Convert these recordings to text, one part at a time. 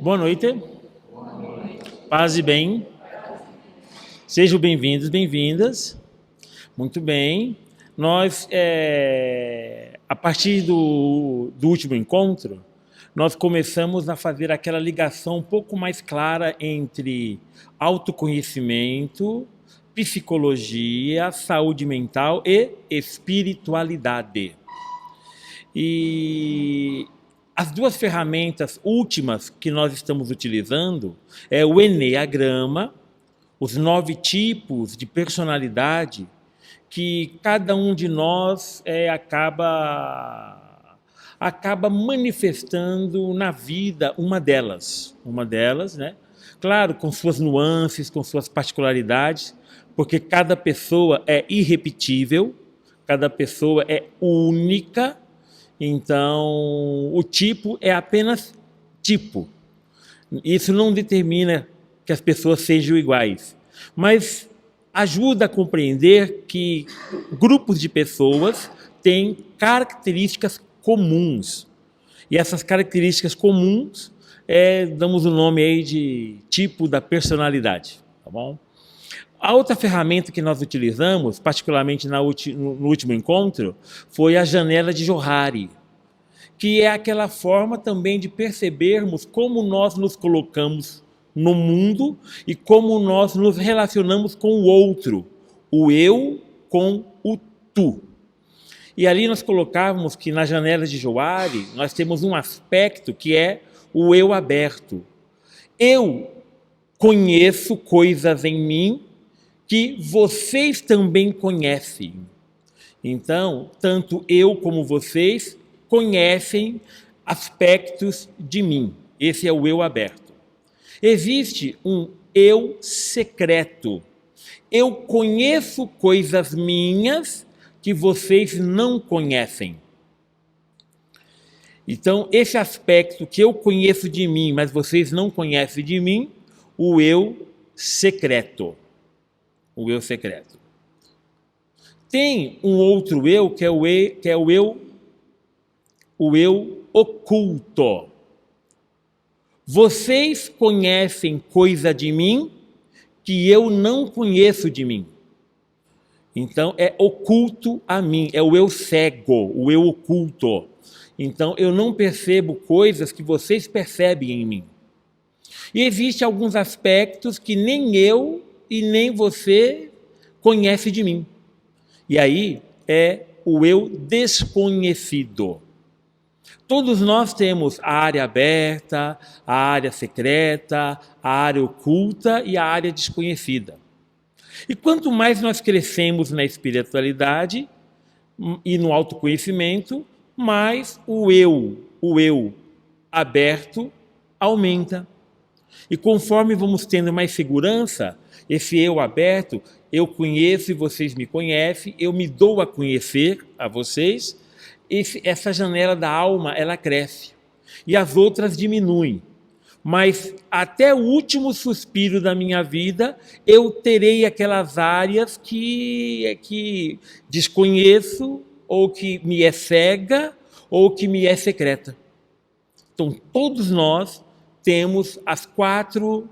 Boa noite, paz e bem. Sejam bem-vindos, bem-vindas. Muito bem. Nós, a partir do último encontro, nós começamos a fazer aquela ligação um pouco mais clara entre autoconhecimento, psicologia, saúde mental e espiritualidade. E as duas ferramentas últimas que nós estamos utilizando é o Eneagrama, os 9 tipos de personalidade que cada um de nós acaba manifestando na vida uma delas, né? Claro, com suas nuances, com suas particularidades, porque cada pessoa é irrepetível, cada pessoa é única. Então, o tipo é apenas tipo. Isso não determina que as pessoas sejam iguais, mas ajuda a compreender que grupos de pessoas têm características comuns. E essas características comuns damos o nome aí de tipo da personalidade, tá bom? A outra ferramenta que nós utilizamos, particularmente no último encontro, foi a janela de Johari, que é aquela forma também de percebermos como nós nos colocamos no mundo e como nós nos relacionamos com o outro, o eu com o tu. E ali nós colocávamos que na janela de Johari nós temos um aspecto que é o eu aberto. Eu conheço coisas em mim que vocês também conhecem. Então, tanto eu como vocês conhecem aspectos de mim. Esse é o eu aberto. Existe um eu secreto. Eu conheço coisas minhas que vocês não conhecem. Então, esse aspecto que eu conheço de mim, mas vocês não conhecem de mim, o eu secreto. O eu secreto. Tem um outro eu que é o eu oculto. Vocês conhecem coisa de mim que eu não conheço de mim. Então é oculto a mim, é o eu cego, o eu oculto. Então eu não percebo coisas que vocês percebem em mim. E existem alguns aspectos que nem eu e nem você conhece de mim. E aí é o eu desconhecido. Todos nós temos a área aberta, a área secreta, a área oculta e a área desconhecida. E quanto mais nós crescemos na espiritualidade e no autoconhecimento, mais o eu aberto aumenta. E conforme vamos tendo mais segurança, esse eu aberto, eu conheço e vocês me conhecem, eu me dou a conhecer a vocês, essa janela da alma, ela cresce. E as outras diminuem. Mas até o último suspiro da minha vida, eu terei aquelas áreas que desconheço, ou que me é cega, ou que me é secreta. Então, todos nós temos as 4,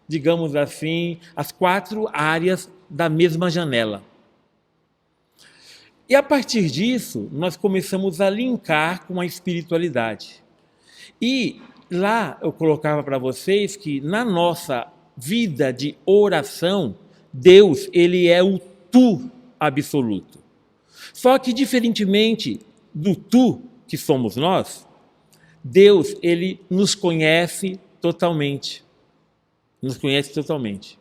digamos assim, as 4 áreas da mesma janela. E a partir disso, nós começamos a linkar com a espiritualidade. E lá eu colocava para vocês que na nossa vida de oração, Deus, ele é o tu absoluto. Só que diferentemente do tu que somos nós, Deus, ele nos conhece totalmente. Nos conhece totalmente.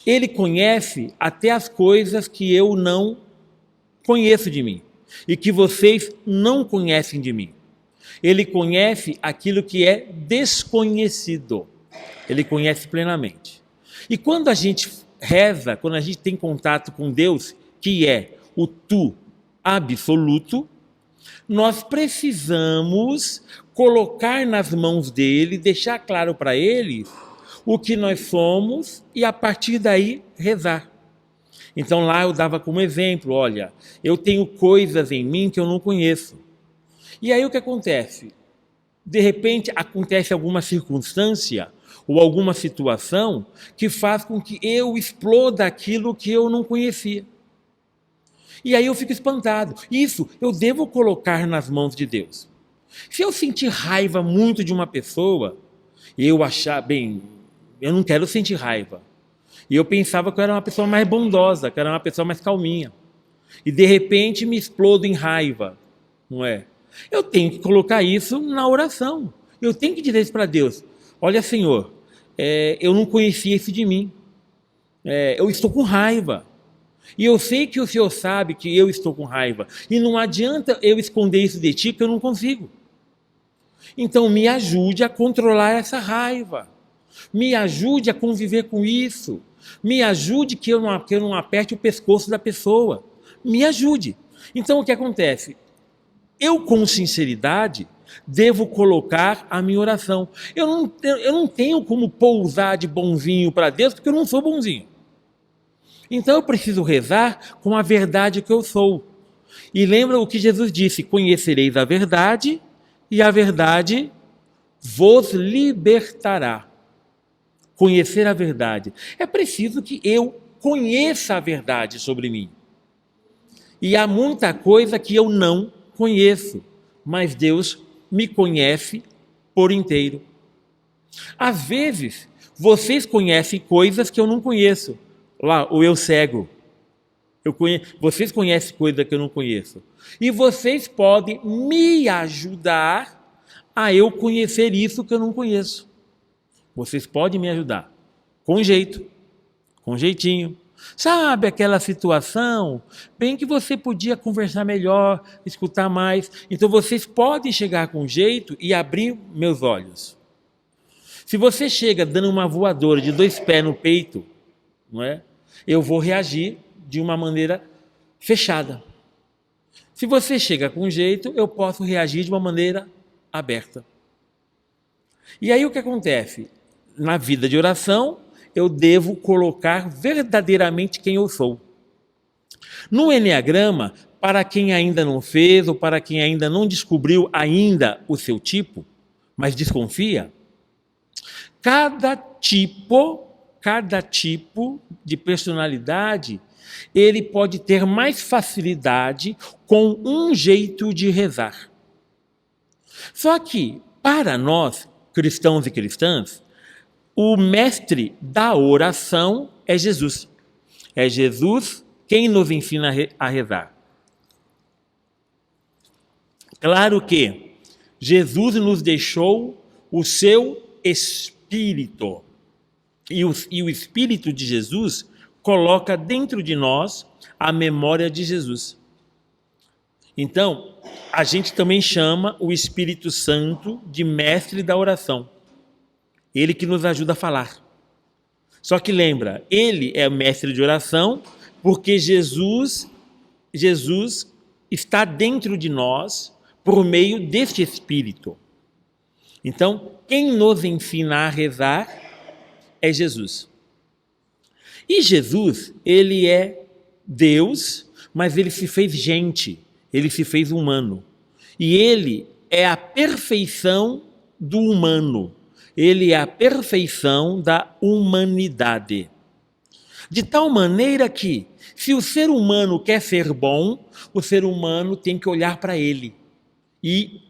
Ele conhece até as coisas que eu não conheço de mim e que vocês não conhecem de mim. Ele conhece aquilo que é desconhecido. Ele conhece plenamente. E quando a gente reza, quando a gente tem contato com Deus, que é o tu absoluto, nós precisamos colocar nas mãos dele, deixar claro para ele o que nós somos e a partir daí rezar. Então lá eu dava como exemplo, olha, eu tenho coisas em mim que eu não conheço. E aí o que acontece? De repente acontece alguma circunstância ou alguma situação que faz com que eu exploda aquilo que eu não conhecia. E aí eu fico espantado. Isso eu devo colocar nas mãos de Deus. Se eu sentir raiva muito de uma pessoa, e eu achar, bem, eu não quero sentir raiva. E eu pensava que eu era uma pessoa mais bondosa, que eu era uma pessoa mais calminha. E de repente me explodo em raiva, não é? Eu tenho que colocar isso na oração. Eu tenho que dizer isso para Deus. Olha, Senhor, eu não conhecia isso de mim. Eu estou com raiva. E eu sei que o Senhor sabe que eu estou com raiva. E não adianta eu esconder isso de Ti, que eu não consigo. Então me ajude a controlar essa raiva. Me ajude a conviver com isso. Me ajude que eu não aperte o pescoço da pessoa. Me ajude. Então o que acontece? Eu, com sinceridade, devo colocar a minha oração. Eu não tenho como pousar de bonzinho para Deus, porque eu não sou bonzinho. Então eu preciso rezar com a verdade que eu sou. E lembra o que Jesus disse: conhecereis a verdade e a verdade vos libertará. Conhecer a verdade. É preciso que eu conheça a verdade sobre mim. E há muita coisa que eu não conheço, mas Deus me conhece por inteiro. Às vezes, vocês conhecem coisas que eu não conheço. Lá, o eu cego. Vocês conhecem coisas que eu não conheço. E vocês podem me ajudar a eu conhecer isso que eu não conheço. Vocês podem me ajudar. Com jeito. Com jeitinho. Sabe aquela situação? Bem que você podia conversar melhor, escutar mais. Então vocês podem chegar com jeito e abrir meus olhos. Se você chega dando uma voadora de 2 pés no peito, não é? Eu vou reagir de uma maneira fechada. Se você chega com jeito, eu posso reagir de uma maneira aberta. E aí o que acontece? Na vida de oração, eu devo colocar verdadeiramente quem eu sou. No Eneagrama, para quem ainda não fez ou para quem ainda não descobriu ainda o seu tipo, mas desconfia, cada tipo de personalidade, ele pode ter mais facilidade com um jeito de rezar. Só que, para nós, cristãos e cristãs, o mestre da oração é Jesus. É Jesus quem nos ensina a rezar. Claro que Jesus nos deixou o seu Espírito. E o Espírito de Jesus coloca dentro de nós a memória de Jesus. Então, a gente também chama o Espírito Santo de mestre da oração. Ele que nos ajuda a falar. Só que lembra, ele é mestre de oração porque Jesus está dentro de nós por meio deste Espírito. Então, quem nos ensina a rezar é Jesus. E Jesus, ele é Deus, mas ele se fez gente, ele se fez humano. E ele é a perfeição do humano. Ele é a perfeição da humanidade. De tal maneira que, se o ser humano quer ser bom, o ser humano tem que olhar para ele e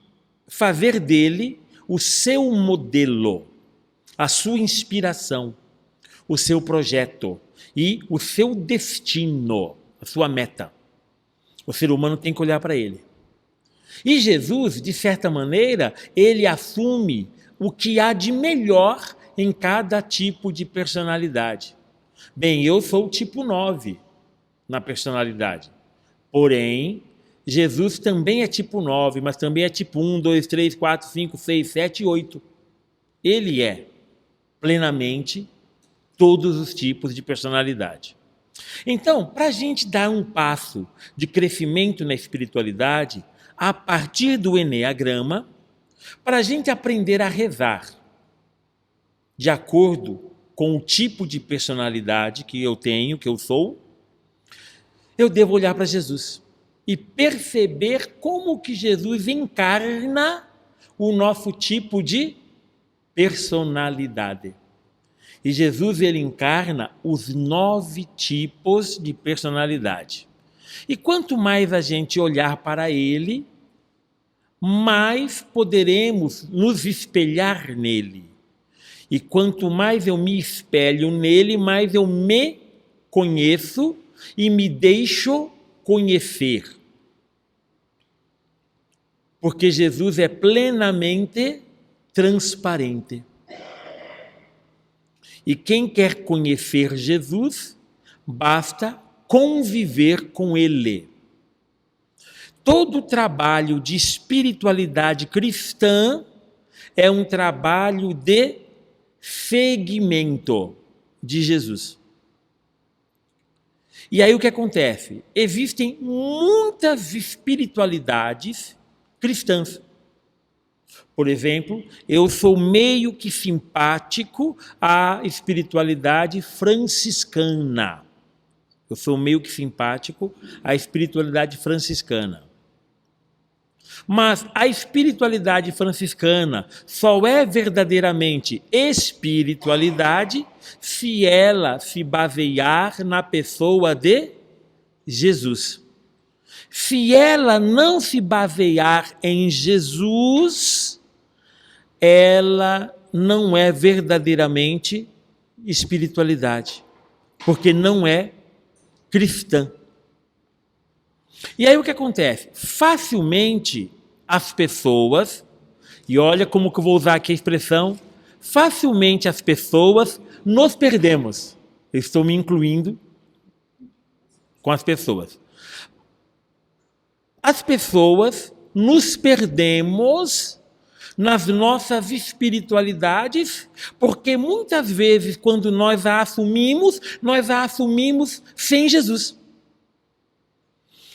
fazer dele o seu modelo, a sua inspiração, o seu projeto e o seu destino, a sua meta. O ser humano tem que olhar para ele. E Jesus, de certa maneira, ele assume o que há de melhor em cada tipo de personalidade. Bem, eu sou o tipo 9 na personalidade. Porém, Jesus também é tipo 9, mas também é tipo 1, 2, 3, 4, 5, 6, 7 e 8. Ele é plenamente todos os tipos de personalidade. Então, para a gente dar um passo de crescimento na espiritualidade, a partir do Eneagrama, para a gente aprender a rezar de acordo com o tipo de personalidade que eu tenho, que eu sou, eu devo olhar para Jesus e perceber como que Jesus encarna o nosso tipo de personalidade. E Jesus, ele encarna os 9 tipos de personalidade. E quanto mais a gente olhar para ele, mais poderemos nos espelhar nele. E quanto mais eu me espelho nele, mais eu me conheço e me deixo conhecer. Porque Jesus é plenamente transparente. E quem quer conhecer Jesus, basta conviver com ele. Todo trabalho de espiritualidade cristã é um trabalho de seguimento de Jesus. E aí o que acontece? Existem muitas espiritualidades cristãs. Por exemplo, eu sou meio que simpático à espiritualidade franciscana. Eu sou meio que simpático à espiritualidade franciscana. Mas a espiritualidade franciscana só é verdadeiramente espiritualidade se ela se basear na pessoa de Jesus. Se ela não se basear em Jesus, ela não é verdadeiramente espiritualidade, porque não é cristã. E aí o que acontece? Facilmente as pessoas, e olha como que eu vou usar aqui a expressão, facilmente as pessoas nos perdemos. Eu estou me incluindo com as pessoas. As pessoas nos perdemos nas nossas espiritualidades, porque muitas vezes quando nós a assumimos sem Jesus.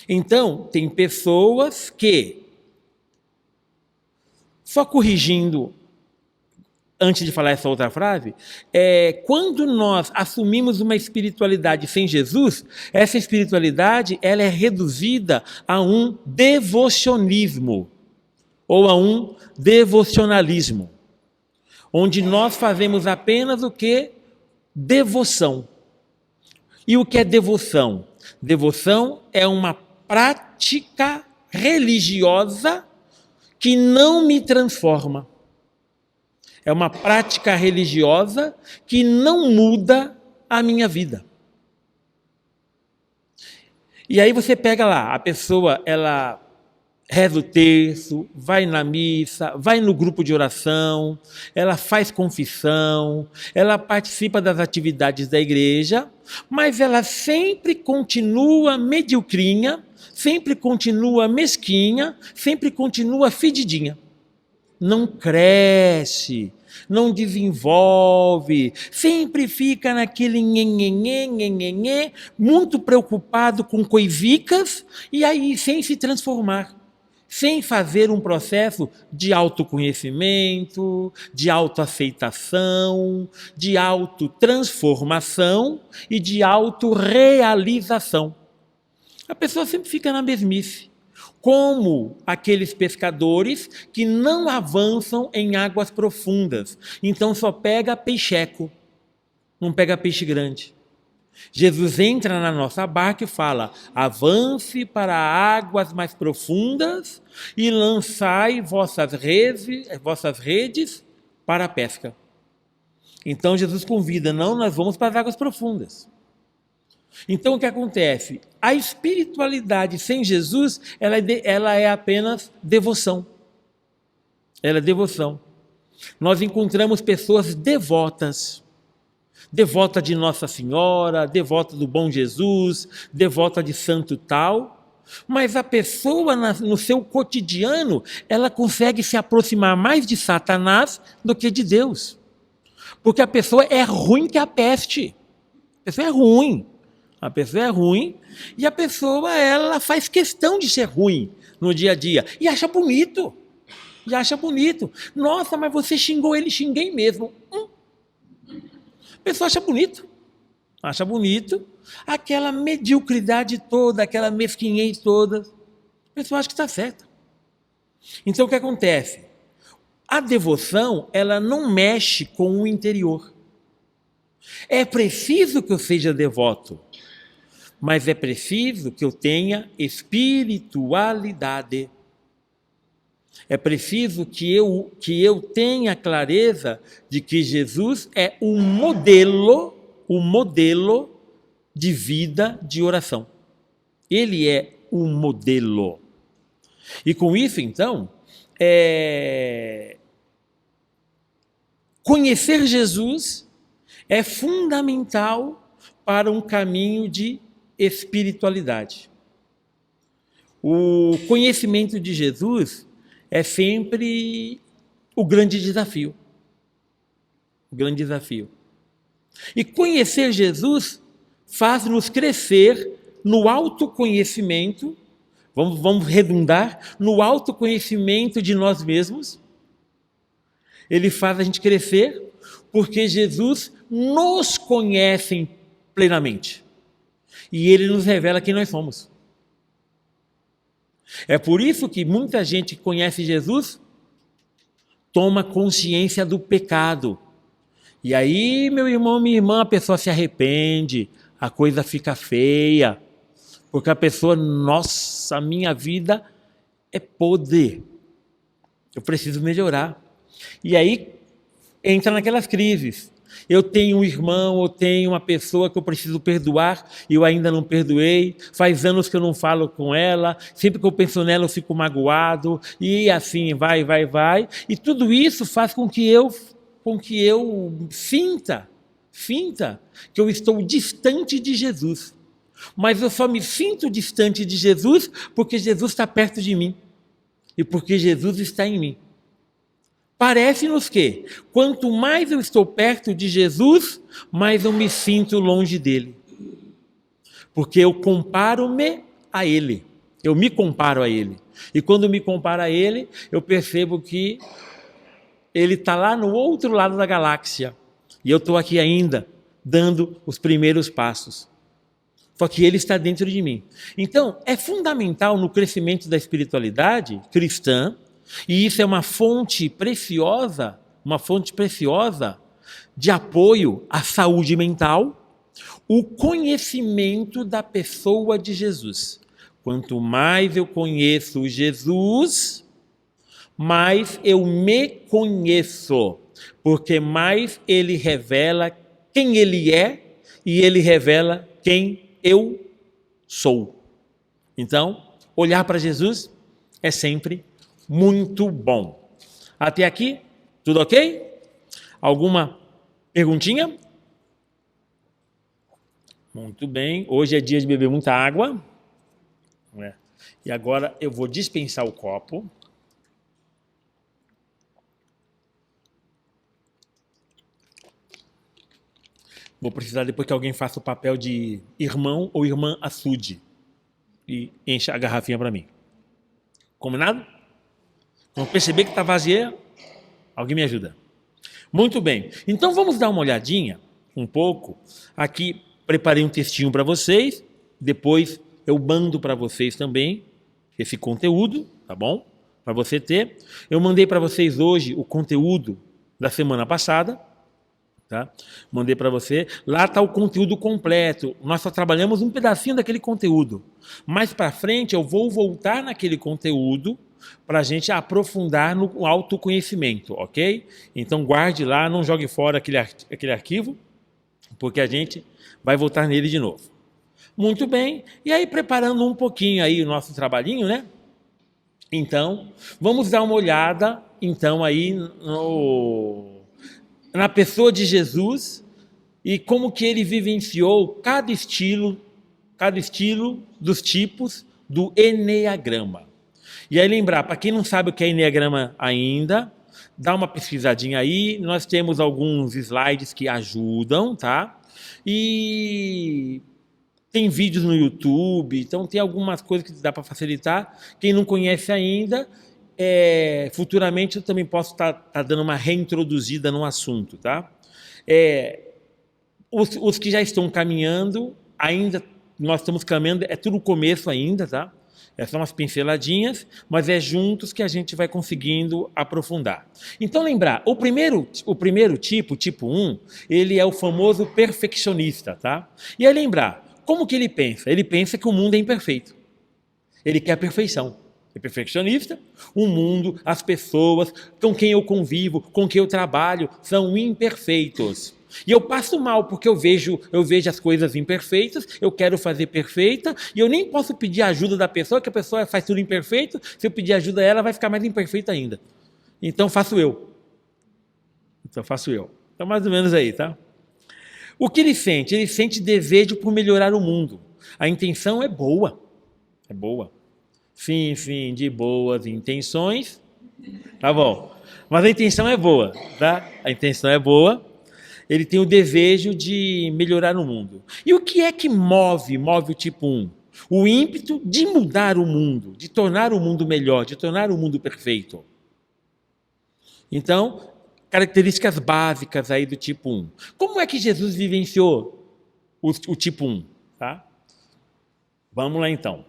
Então, tem pessoas que, só corrigindo, antes de falar essa outra frase, quando nós assumimos uma espiritualidade sem Jesus, essa espiritualidade ela é reduzida a um devocionismo, ou a um devocionalismo, onde nós fazemos apenas o que? Devoção. E o que é devoção? Devoção é uma prática religiosa que não me transforma. É uma prática religiosa que não muda a minha vida. E aí você pega lá, a pessoa, ela reza o terço, vai na missa, vai no grupo de oração, ela faz confissão, ela participa das atividades da igreja, mas ela sempre continua mediocrinha, sempre continua mesquinha, sempre continua fedidinha. Não cresce, não desenvolve, sempre fica naquele nhenhenhê, muito preocupado com coisicas, e aí sem se transformar, sem fazer um processo de autoconhecimento, de autoaceitação, de autotransformação e de autorrealização. A pessoa sempre fica na mesmice, como aqueles pescadores que não avançam em águas profundas, então só pega peixeco, não pega peixe grande. Jesus entra na nossa barca e fala: avance para águas mais profundas e lançai vossas redes para a pesca. Então Jesus convida: não, nós vamos para as águas profundas. Então o que acontece? A espiritualidade sem Jesus, ela é apenas devoção. Ela é devoção. Nós encontramos pessoas devotas. Devota de Nossa Senhora, devota do Bom Jesus, devota de santo tal. Mas a pessoa, no seu cotidiano, ela consegue se aproximar mais de Satanás do que de Deus. Porque a pessoa é ruim que a peste. A pessoa é ruim. A pessoa é ruim e a pessoa ela faz questão de ser ruim no dia a dia e acha bonito. E acha bonito. Nossa, mas você xingou ele, xinguei mesmo. A pessoa acha bonito. Acha bonito aquela mediocridade toda, aquela mesquinhez toda. A pessoa acha que está certa. Então o que acontece? A devoção, ela não mexe com o interior. É preciso que eu seja devoto, mas é preciso que eu tenha espiritualidade. É preciso que eu tenha clareza de que Jesus é o modelo de vida de oração. Ele é o modelo. E com isso, então, conhecer Jesus é fundamental para um caminho de espiritualidade. O conhecimento de Jesus é sempre o grande desafio. O grande desafio. E conhecer Jesus faz-nos crescer no autoconhecimento, vamos redundar, no autoconhecimento de nós mesmos. Ele faz a gente crescer porque Jesus nos conhece plenamente. E ele nos revela quem nós somos. É por isso que muita gente que conhece Jesus toma consciência do pecado. E aí, meu irmão, minha irmã, a pessoa se arrepende, a coisa fica feia, porque a pessoa, nossa, a minha vida é podre, eu preciso melhorar. E aí entra naquelas crises. Eu tenho um irmão, eu tenho uma pessoa que eu preciso perdoar e eu ainda não perdoei. Faz anos que eu não falo com ela. Sempre que eu penso nela eu fico magoado. E assim vai. E tudo isso faz com que eu sinta que eu estou distante de Jesus. Mas eu só me sinto distante de Jesus porque Jesus está perto de mim. E porque Jesus está em mim. Parece-nos que, quanto mais eu estou perto de Jesus, mais eu me sinto longe dele. Porque eu comparo-me a ele. Eu me comparo a ele. E quando me comparo a ele, eu percebo que ele está lá no outro lado da galáxia. E eu estou aqui ainda, dando os primeiros passos. Só que ele está dentro de mim. Então, é fundamental no crescimento da espiritualidade cristã, e isso é uma fonte preciosa de apoio à saúde mental, o conhecimento da pessoa de Jesus. Quanto mais eu conheço Jesus, mais eu me conheço, porque mais ele revela quem ele é e ele revela quem eu sou. Então, olhar para Jesus é sempre muito bom. Até aqui, tudo ok? Alguma perguntinha? Muito bem. Hoje é dia de beber muita água. E agora eu vou dispensar o copo. Vou precisar depois que alguém faça o papel de irmão ou irmã açude e encha a garrafinha para mim. Combinado? Quando perceber que está vazia, alguém me ajuda. Muito bem. Então vamos dar uma olhadinha um pouco. Aqui preparei um textinho para vocês. Depois eu mando para vocês também esse conteúdo, tá bom? Para você ter. Eu mandei para vocês hoje o conteúdo da semana passada. Tá? Mandei para você. Lá está o conteúdo completo. Nós só trabalhamos um pedacinho daquele conteúdo. Mais para frente eu vou voltar naquele conteúdo para a gente aprofundar no autoconhecimento, ok? Então guarde lá, não jogue fora aquele arquivo, porque a gente vai voltar nele de novo. Muito bem. E aí, preparando um pouquinho aí o nosso trabalhinho, né? Então, vamos dar uma olhada, então, aí na pessoa de Jesus e como que ele vivenciou cada estilo dos tipos do Eneagrama. E aí lembrar, para quem não sabe o que é Eneagrama ainda, dá uma pesquisadinha aí, nós temos alguns slides que ajudam, tá? E tem vídeos no YouTube, então tem algumas coisas que dá para facilitar. Quem não conhece ainda, futuramente eu também posso estar dando uma reintroduzida no assunto, tá? Os que já estão caminhando, ainda nós estamos caminhando, é tudo o começo ainda, tá? São umas pinceladinhas, mas é juntos que a gente vai conseguindo aprofundar. Então lembrar, o primeiro tipo 1, ele é o famoso perfeccionista, tá? E aí lembrar, como que ele pensa? Ele pensa que o mundo é imperfeito. Ele quer a perfeição. É perfeccionista, o mundo, as pessoas com quem eu convivo, com quem eu trabalho, são imperfeitos. E eu passo mal porque eu vejo as coisas imperfeitas, eu quero fazer perfeita, e eu nem posso pedir ajuda da pessoa, que a pessoa faz tudo imperfeito. Se eu pedir ajuda a ela, vai ficar mais imperfeita ainda. Então faço eu. Então mais ou menos aí, tá? O que ele sente? Ele sente desejo por melhorar o mundo. A intenção é boa. É boa. Fim de boas intenções. Tá bom. Mas a intenção é boa, tá? A intenção é boa. Ele tem o desejo de melhorar o mundo. E o que é que move o tipo 1? O ímpeto de mudar o mundo, de tornar o mundo melhor, de tornar o mundo perfeito. Então, características básicas aí do tipo 1. Como é que Jesus vivenciou o tipo 1? Tá? Vamos lá então.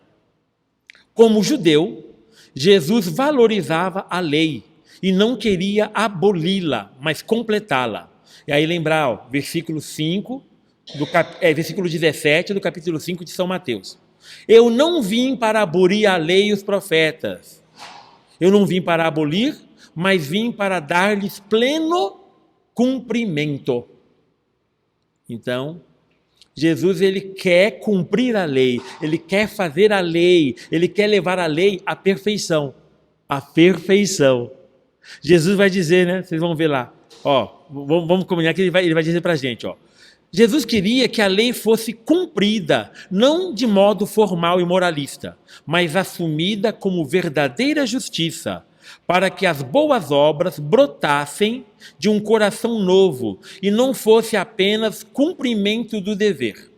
Como judeu, Jesus valorizava a lei e não queria aboli-la, mas completá-la. E aí lembrar, ó, versículo 17 do capítulo 5 de São Mateus. Eu não vim para abolir a lei e os profetas. Eu não vim para abolir, mas vim para dar-lhes pleno cumprimento. Então, Jesus, ele quer cumprir a lei, ele quer fazer a lei, ele quer levar a lei à perfeição. A perfeição. Jesus vai dizer, né? Vocês vão ver lá. Ó, vamos combinar que ele vai dizer para a gente, ó. Jesus queria que a lei fosse cumprida, não de modo formal e moralista, mas assumida como verdadeira justiça, para que as boas obras brotassem de um coração novo e não fosse apenas cumprimento do dever.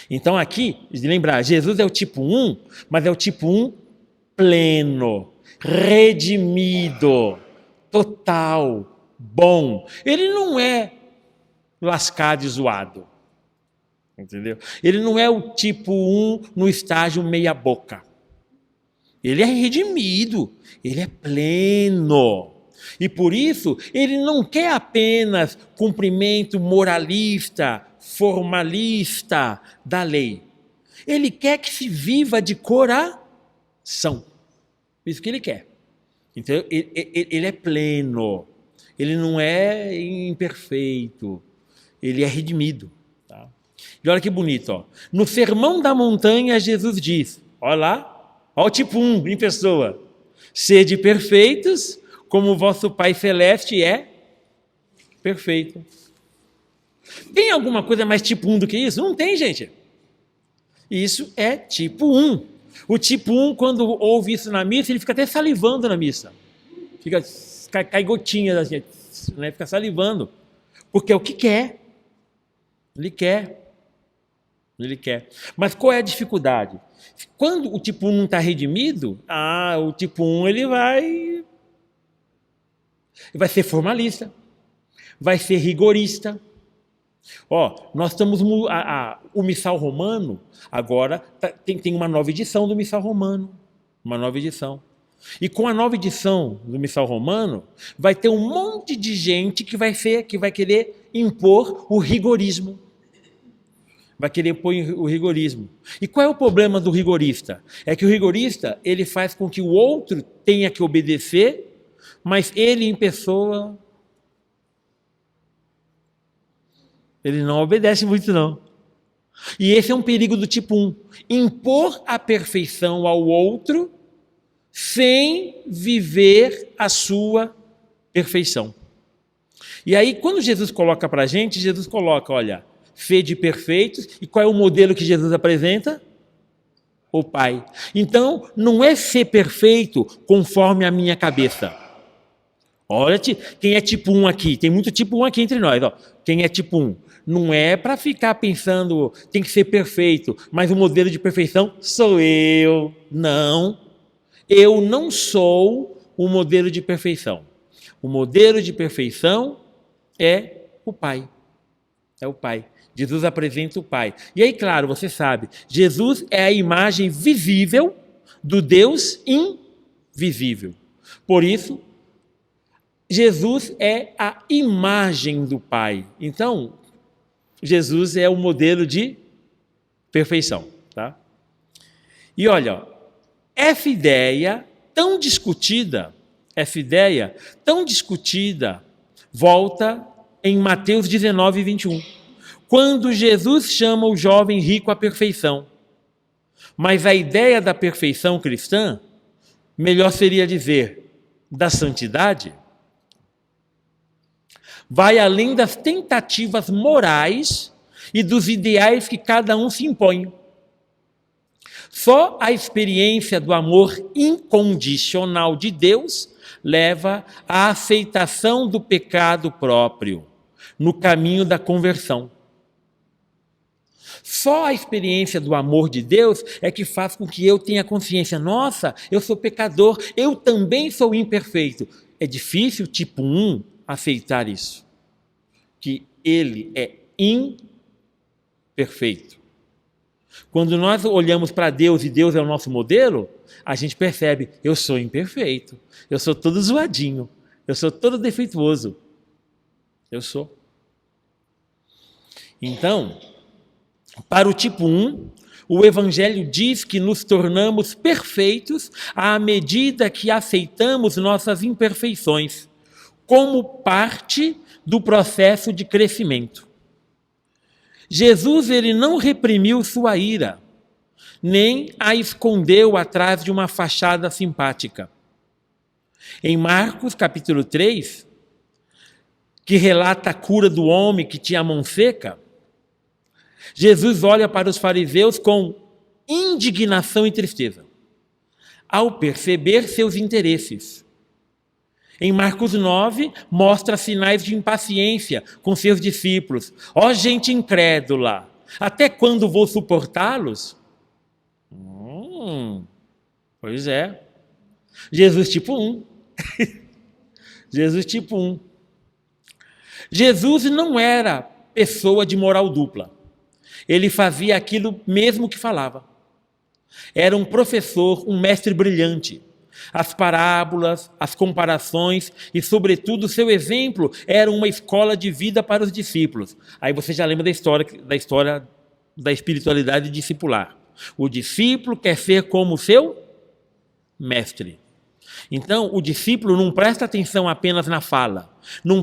Então aqui, lembrar, Jesus é o tipo 1, mas é o tipo 1 pleno, redimido, total, bom. Ele não é lascado e zoado, entendeu? Ele não é o tipo 1 no estágio meia boca. Ele é redimido, ele é pleno. E por isso, ele não quer apenas cumprimento moralista, formalista da lei. Ele quer que se viva de coração. Isso que ele quer. Então, ele é pleno. Ele não é imperfeito. Ele é redimido. Tá? E olha que bonito. Ó. No Sermão da Montanha, Jesus diz, olha lá, olha o tipo 1 em pessoa. Sede perfeitos, como o vosso Pai Celeste é perfeito. Tem alguma coisa mais tipo 1 do que isso? Não tem, gente. Isso é tipo 1. O tipo 1, quando ouve isso na missa, ele fica até salivando na missa. Cai gotinha da gente, né? Fica salivando. Porque é o que quer. Ele quer. Mas qual é a dificuldade? Quando o tipo 1 não está redimido, o tipo 1 ele vai ser formalista, vai ser rigorista. Nós estamos... o Missal Romano, agora, tem uma nova edição do Missal Romano. Uma nova edição. E com a nova edição do Missal Romano, vai ter um monte de gente que vai querer impor o rigorismo. Vai querer impor o rigorismo. E qual é o problema do rigorista? É que o rigorista, ele faz com que o outro tenha que obedecer, mas ele em pessoa, ele não obedece muito não. E esse é um perigo do tipo 1. Impor a perfeição ao outro sem viver a sua perfeição. E aí, quando Jesus coloca para a gente, Jesus coloca, olha, sede perfeitos, e qual é o modelo que Jesus apresenta? O Pai. Então, não é ser perfeito conforme a minha cabeça. Olha, quem é tipo 1 aqui? Tem muito tipo 1 aqui entre nós. Ó. Quem é tipo 1? Não é para ficar pensando, tem que ser perfeito, mas o modelo de perfeição sou eu. Não. Eu não sou o modelo de perfeição. O modelo de perfeição é o Pai. É o Pai. Jesus apresenta o Pai. E aí, claro, você sabe, Jesus é a imagem visível do Deus invisível. Por isso, Jesus é a imagem do Pai. Então, Jesus é o modelo de perfeição, tá? E olha, essa ideia tão discutida, volta em Mateus 19, 21, quando Jesus chama o jovem rico à perfeição. Mas a ideia da perfeição cristã, melhor seria dizer, da santidade, vai além das tentativas morais e dos ideais que cada um se impõe. Só a experiência do amor incondicional de Deus leva à aceitação do pecado próprio, no caminho da conversão. Só a experiência do amor de Deus é que faz com que eu tenha consciência. Nossa, eu sou pecador, eu também sou imperfeito. É difícil, tipo 1, aceitar isso. Que ele é imperfeito. Quando nós olhamos para Deus e Deus é o nosso modelo, a gente percebe, eu sou imperfeito, eu sou todo zoadinho, eu sou todo defeituoso. Eu sou. Então, para o tipo 1, o Evangelho diz que nos tornamos perfeitos à medida que aceitamos nossas imperfeições, como parte do processo de crescimento. Jesus, ele não reprimiu sua ira, nem a escondeu atrás de uma fachada simpática. Em Marcos, capítulo 3, que relata a cura do homem que tinha a mão seca, Jesus olha para os fariseus com indignação e tristeza, ao perceber seus interesses. Em Marcos 9, mostra sinais de impaciência com seus discípulos. Ó gente incrédula, até quando vou suportá-los? Pois é. Jesus tipo 1. Jesus tipo 1. Jesus não era pessoa de moral dupla. Ele fazia aquilo mesmo que falava. Era um professor, um mestre brilhante. As parábolas, as comparações e, sobretudo, o seu exemplo era uma escola de vida para os discípulos. Aí você já lembra da história da espiritualidade discipular. O discípulo quer ser como o seu mestre. Então, o discípulo não presta atenção apenas na fala, não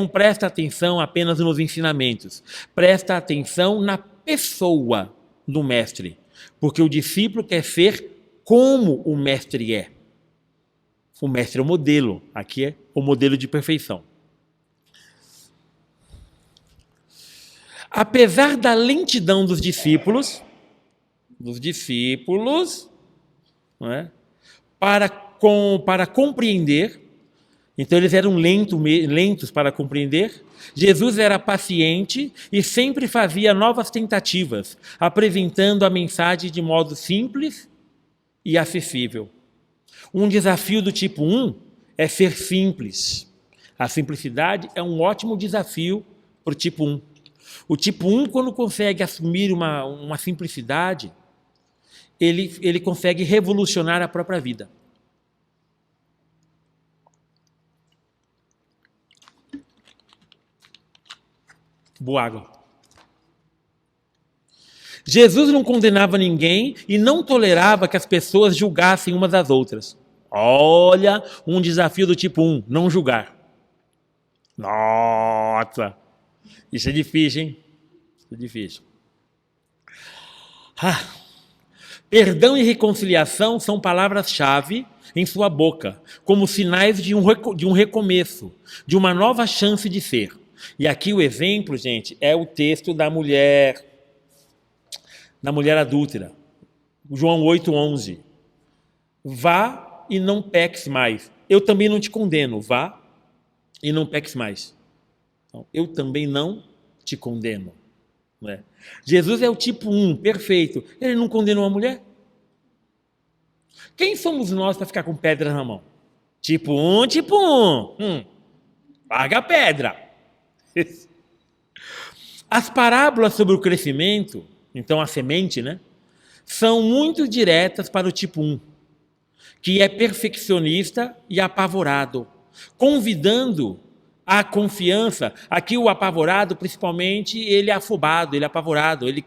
presta atenção apenas nos ensinamentos, presta atenção na pessoa do mestre, porque o discípulo quer ser como o mestre é. O mestre é o modelo, aqui é o modelo de perfeição. Apesar da lentidão dos discípulos, não é? para compreender, então eles eram lentos para compreender, Jesus era paciente e sempre fazia novas tentativas, apresentando a mensagem de modo simples e acessível. Um desafio do tipo 1 é ser simples. A simplicidade é um ótimo desafio para o tipo 1. O tipo 1, quando consegue assumir uma simplicidade, ele consegue revolucionar a própria vida. Boa água. Jesus não condenava ninguém e não tolerava que as pessoas julgassem umas às outras. Olha, um desafio do tipo 1, não julgar. Nossa, isso é difícil, hein? Isso é difícil. Perdão e reconciliação são palavras-chave em sua boca, como sinais de um recomeço, de uma nova chance de ser. E aqui o exemplo, gente, é o texto da mulher adúltera, João 8:11. Vá e não peques mais. Eu também não te condeno. Vá e não peques mais. Então, eu também não te condeno. Não é? Jesus é o tipo 1, perfeito. Ele não condenou a mulher? Quem somos nós para ficar com pedras na mão? Tipo 1. Larga a pedra. As parábolas sobre o crescimento, então a semente, né, são muito diretas para o tipo 1, que é perfeccionista e apavorado, convidando a confiança. Aqui o apavorado, principalmente, ele é afobado, ele é apavorado, ele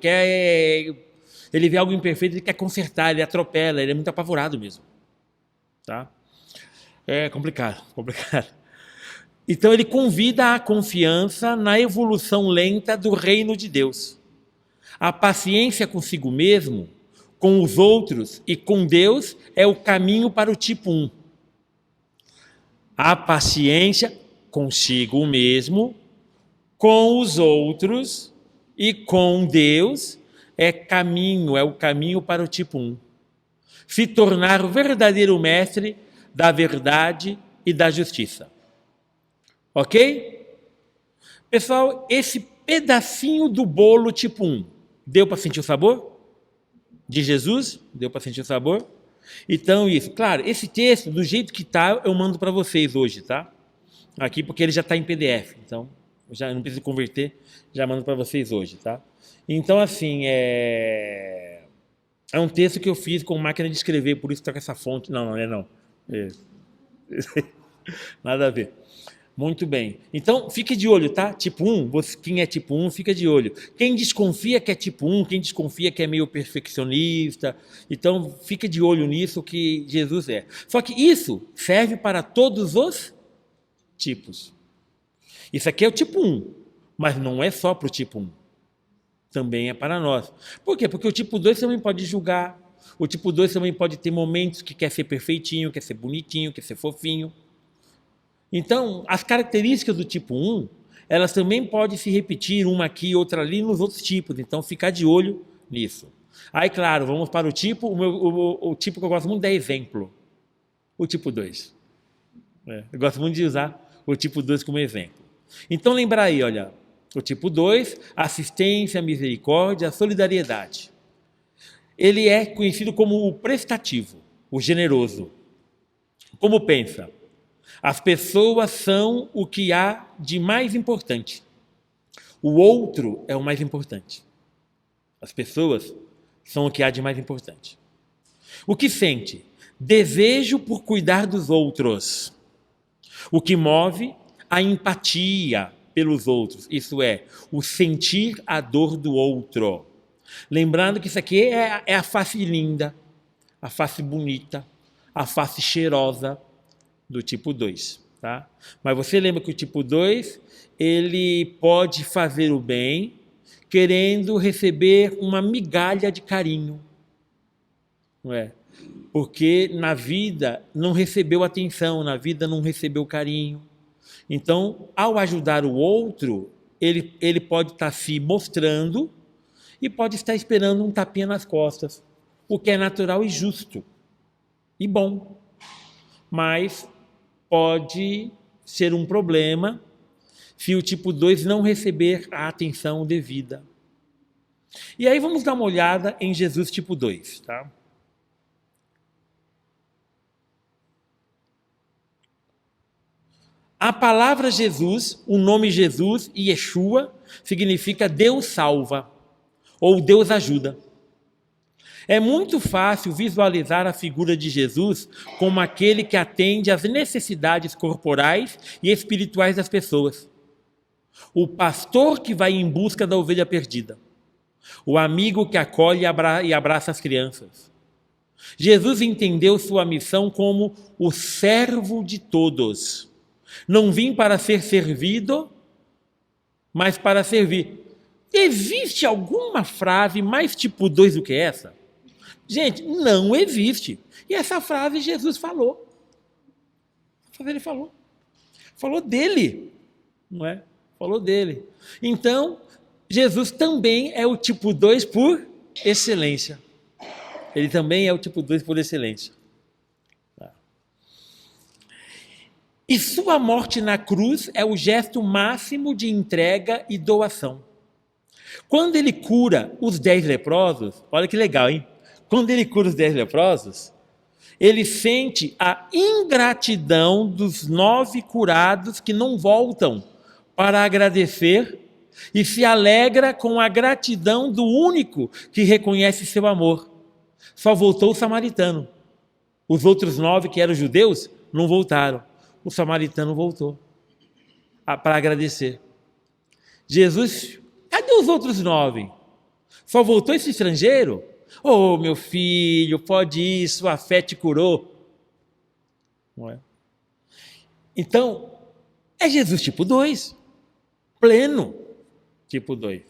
vê algo imperfeito, ele quer consertar, ele atropela, ele é muito apavorado mesmo. Tá? É complicado, complicado. Então ele convida a confiança na evolução lenta do reino de Deus. A paciência consigo mesmo, com os outros e com Deus é o caminho para o tipo 1. A paciência consigo mesmo, com os outros e com Deus é o caminho para o tipo 1. Se tornar o verdadeiro mestre da verdade e da justiça. Ok? Pessoal, esse pedacinho do bolo tipo 1, deu para sentir o sabor? De Jesus? Deu para sentir o sabor? Então, isso. Claro, esse texto, do jeito que está, eu mando para vocês hoje, tá? Aqui, porque ele já está em PDF. Então, eu já não preciso converter, já mando para vocês hoje, tá? Então, assim, é um texto que eu fiz com máquina de escrever, por isso está com essa fonte. Não é não. Nada a ver. Muito bem. Então, fique de olho, tá? Tipo 1, quem é tipo 1, fica de olho. Quem desconfia que é tipo 1, quem desconfia que é meio perfeccionista, então fica de olho nisso que Jesus é. Só que isso serve para todos os tipos. Isso aqui é o tipo 1, mas não é só para o tipo 1. Também é para nós. Por quê? Porque o tipo 2 também pode julgar. O tipo 2 também pode ter momentos que quer ser perfeitinho, quer ser bonitinho, quer ser fofinho. Então, as características do tipo 1, elas também podem se repetir, uma aqui, outra ali, nos outros tipos. Então, ficar de olho nisso. Aí, claro, vamos para o tipo. O tipo que eu gosto muito é exemplo. O tipo 2. Eu gosto muito de usar o tipo 2 como exemplo. Então, lembrar aí, olha, o tipo 2, assistência, misericórdia, solidariedade. Ele é conhecido como o prestativo, o generoso. Como pensa? As pessoas são o que há de mais importante. O outro é o mais importante. As pessoas são o que há de mais importante. O que sente? Desejo por cuidar dos outros. O que move? A empatia pelos outros. Isso é, o sentir a dor do outro. Lembrando que isso aqui é a face linda, a face bonita, a face cheirosa do tipo 2, tá? Mas você lembra que o tipo 2, ele pode fazer o bem querendo receber uma migalha de carinho, não é? Porque na vida não recebeu atenção, na vida não recebeu carinho. Então, ao ajudar o outro, ele pode estar se mostrando e pode estar esperando um tapinha nas costas, o que é natural e justo e bom. Mas pode ser um problema se o tipo 2 não receber a atenção devida. E aí vamos dar uma olhada em Jesus tipo 2, tá? A palavra Jesus, o nome Jesus, Yeshua, significa Deus salva, ou Deus ajuda. É muito fácil visualizar a figura de Jesus como aquele que atende às necessidades corporais e espirituais das pessoas. O pastor que vai em busca da ovelha perdida. O amigo que acolhe e abraça as crianças. Jesus entendeu sua missão como o servo de todos. Não vim para ser servido, mas para servir. Existe alguma frase mais tipo 2 do que essa? Gente, não existe. E essa frase Jesus falou. Ele falou. Falou dele, não é? Falou dele. Então, Jesus também é o tipo 2 por excelência. Ele também é o tipo 2 por excelência. E sua morte na cruz é o gesto máximo de entrega e doação. Quando ele cura os 10 leprosos, olha que legal, hein? Quando ele cura os 10 leprosos, ele sente a ingratidão dos 9 curados que não voltam para agradecer e se alegra com a gratidão do único que reconhece seu amor. Só voltou o samaritano. Os outros 9, que eram judeus, não voltaram. O samaritano voltou para agradecer. Jesus, cadê os outros 9? Só voltou esse estrangeiro? Oh, meu filho, pode ir, sua fé te curou. Não é? Então, é Jesus tipo 2, pleno tipo 2.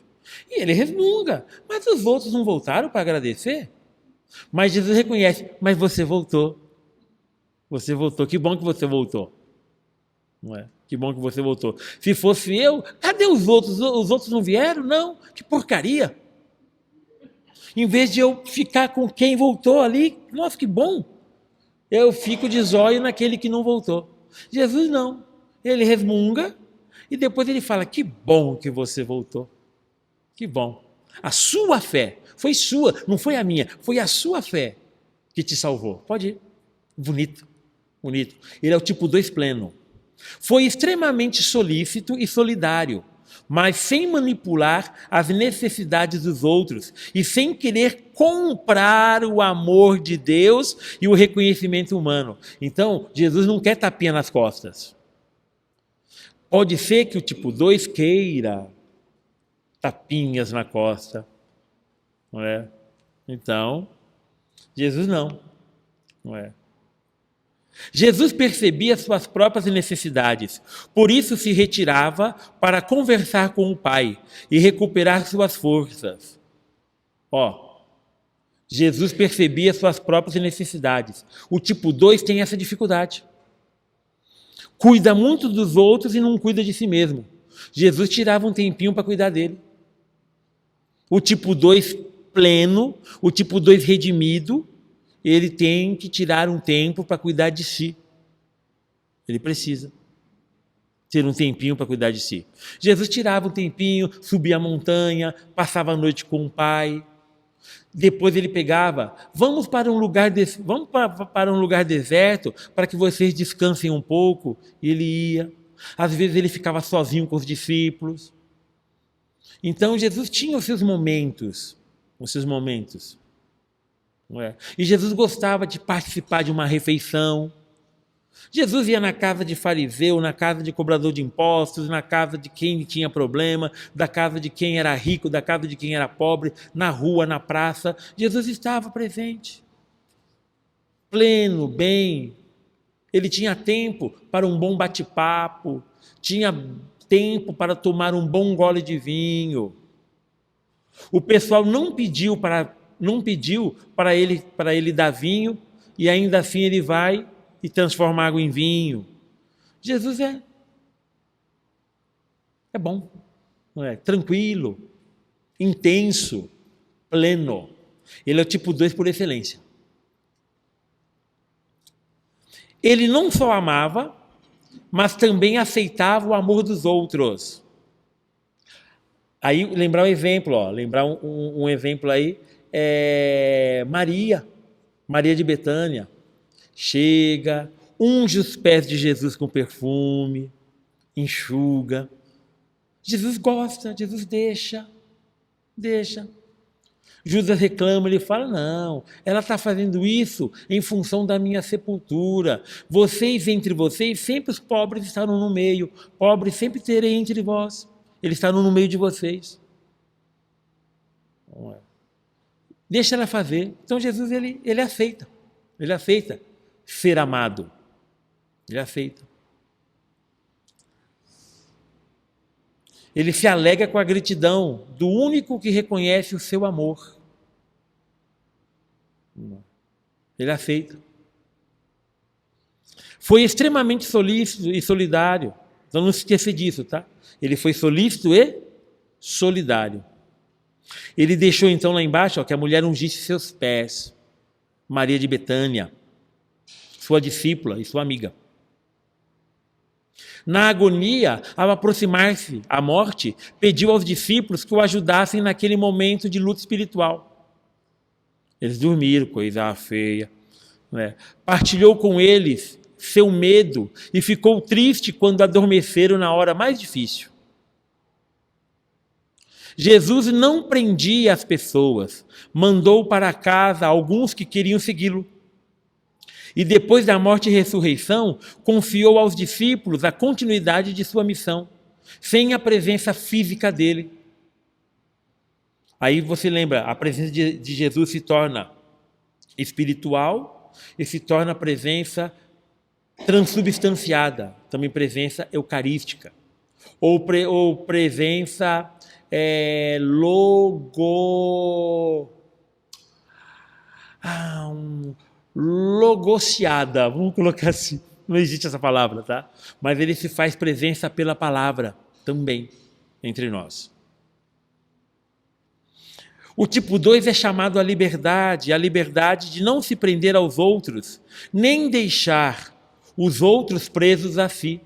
E ele resmunga, mas os outros não voltaram para agradecer? Mas Jesus reconhece, mas você voltou. Você voltou, que bom que você voltou. Não é? Que bom que você voltou. Se fosse eu, cadê os outros? Os outros não vieram? Não, que porcaria. Em vez de eu ficar com quem voltou ali, nossa, que bom. Eu fico de zóio naquele que não voltou. Jesus não. Ele resmunga e depois ele fala, que bom que você voltou. Que bom. A sua fé foi sua, não foi a minha, foi a sua fé que te salvou. Pode ir. Bonito, bonito. Ele é o tipo 2 pleno. Foi extremamente solícito e solidário, mas sem manipular as necessidades dos outros e sem querer comprar o amor de Deus e o reconhecimento humano. Então, Jesus não quer tapinha nas costas. Pode ser que o tipo 2 queira tapinhas na costa, não é? Então, Jesus não é? Jesus percebia suas próprias necessidades, por isso se retirava para conversar com o Pai e recuperar suas forças. Jesus percebia suas próprias necessidades. O tipo 2 tem essa dificuldade. Cuida muito dos outros e não cuida de si mesmo. Jesus tirava um tempinho para cuidar dele. O tipo 2 pleno, o tipo 2 redimido, ele tem que tirar um tempo para cuidar de si. Ele precisa ter um tempinho para cuidar de si. Jesus tirava um tempinho, subia a montanha, passava a noite com o Pai. Depois ele pegava, vamos para um lugar deserto para que vocês descansem um pouco. E ele ia. Às vezes ele ficava sozinho com os discípulos. Então Jesus tinha os seus momentos. Não é? E Jesus gostava de participar de uma refeição. Jesus ia na casa de fariseu, na casa de cobrador de impostos, na casa de quem tinha problema, da casa de quem era rico, da casa de quem era pobre, na rua, na praça. Jesus estava presente. Pleno, bem. Ele tinha tempo para um bom bate-papo, tinha tempo para tomar um bom gole de vinho. O pessoal não pediu para ele dar vinho, e ainda assim ele vai e transforma água em vinho. Jesus é bom, não é? Tranquilo, intenso, pleno. Ele é o tipo 2 por excelência. Ele não só amava, mas também aceitava o amor dos outros. Aí, lembrar um exemplo, um exemplo aí, Maria de Betânia, chega, unge os pés de Jesus com perfume, enxuga. Jesus gosta, Jesus deixa. Judas reclama, ele fala, não, ela está fazendo isso em função da minha sepultura. Entre vocês, sempre os pobres estarão no meio, pobres sempre terei entre vós. Eles estarão no meio de vocês. Deixa ela fazer. Então Jesus, ele aceita ser amado. Ele aceita. Ele se alegra com a gratidão do único que reconhece o seu amor. Ele aceita. Foi extremamente solícito e solidário. Então não se esqueça disso, tá? Ele foi solícito e solidário. Ele deixou então lá embaixo que a mulher ungisse seus pés. Maria de Betânia, sua discípula e sua amiga. Na agonia, ao aproximar-se à morte, pediu aos discípulos que o ajudassem naquele momento de luta espiritual. Eles dormiram, coisa feia. Né? Partilhou com eles seu medo e ficou triste quando adormeceram na hora mais difícil. Jesus não prendia as pessoas, mandou para casa alguns que queriam segui-lo. E depois da morte e ressurreição, confiou aos discípulos a continuidade de sua missão, sem a presença física dele. Aí você lembra, a presença de Jesus se torna espiritual e se torna presença transubstanciada, também presença eucarística, ou presença logociada, vamos colocar assim, não existe essa palavra, tá? Mas ele se faz presença pela palavra também entre nós. O tipo 2 é chamado a liberdade de não se prender aos outros, nem deixar os outros presos a si.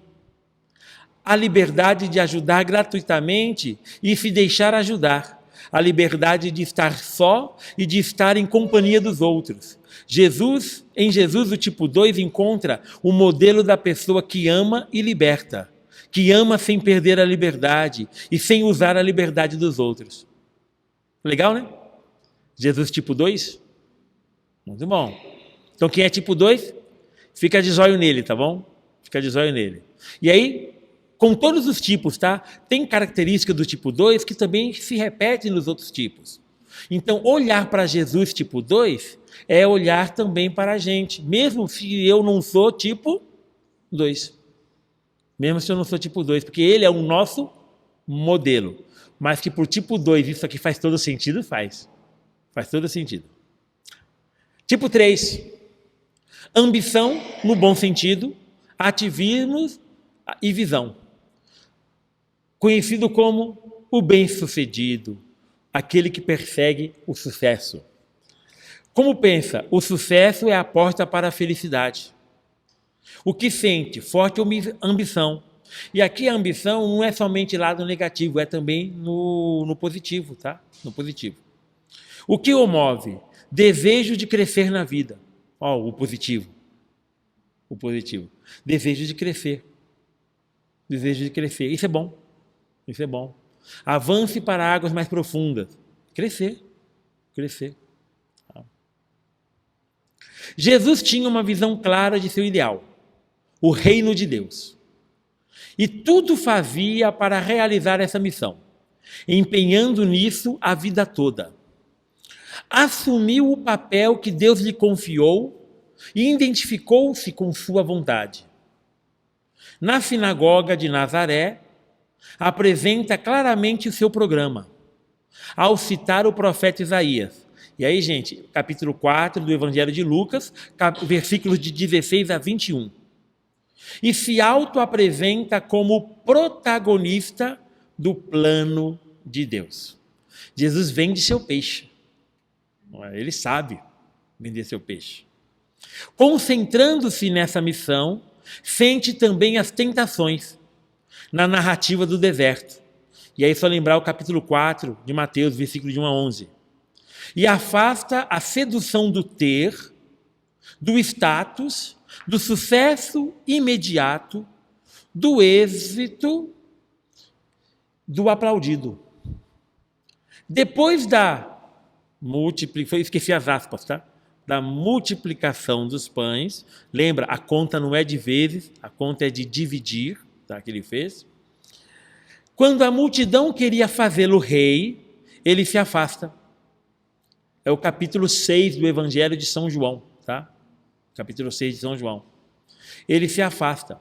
A liberdade de ajudar gratuitamente e se deixar ajudar. A liberdade de estar só e de estar em companhia dos outros. Em Jesus, o tipo 2 encontra o modelo da pessoa que ama e liberta, que ama sem perder a liberdade e sem usar a liberdade dos outros. Legal, né? Jesus tipo 2? Muito bom. Então quem é tipo 2, fica de zóio nele, tá bom? Fica de zóio nele. E aí, com todos os tipos, tá? Tem característica do tipo 2 que também se repetem nos outros tipos. Então, olhar para Jesus tipo 2 é olhar também para a gente, mesmo se eu não sou tipo 2. Mesmo se eu não sou tipo 2, porque ele é o nosso modelo. Mas que por tipo 2 isso aqui faz todo sentido? Faz. Faz todo sentido. Tipo 3. Ambição, no bom sentido, ativismo e visão. Conhecido como o bem-sucedido, aquele que persegue o sucesso. Como pensa? O sucesso é a porta para a felicidade. O que sente? Forte ambição. E aqui a ambição não é somente lado negativo, é também no positivo, tá? No positivo. O que o move? Desejo de crescer na vida. Ó, o positivo. O positivo. Desejo de crescer. Desejo de crescer. Isso é bom. Isso é bom. Avance para águas mais profundas. Crescer. Crescer. Jesus tinha uma visão clara de seu ideal. O reino de Deus. E tudo fazia para realizar essa missão, empenhando nisso a vida toda. Assumiu o papel que Deus lhe confiou e identificou-se com sua vontade. Na sinagoga de Nazaré, apresenta claramente o seu programa, ao citar o profeta Isaías. E aí, gente, capítulo 4 do Evangelho de Lucas, versículos de 16 a 21. E se auto-apresenta como protagonista do plano de Deus. Jesus vende seu peixe. Ele sabe vender seu peixe. Concentrando-se nessa missão, sente também as tentações na narrativa do deserto. E aí só lembrar o capítulo 4 de Mateus, versículo de 1 a 11. E afasta a sedução do ter, do status, do sucesso imediato, do êxito, do aplaudido. Depois da esqueci as aspas, tá? Da multiplicação dos pães, lembra, a conta não é de vezes, a conta é de dividir, tá? Que ele fez. Quando a multidão queria fazê-lo rei, ele se afasta. É o capítulo 6 do Evangelho de São João, tá? Capítulo 6 de São João. Ele se afasta.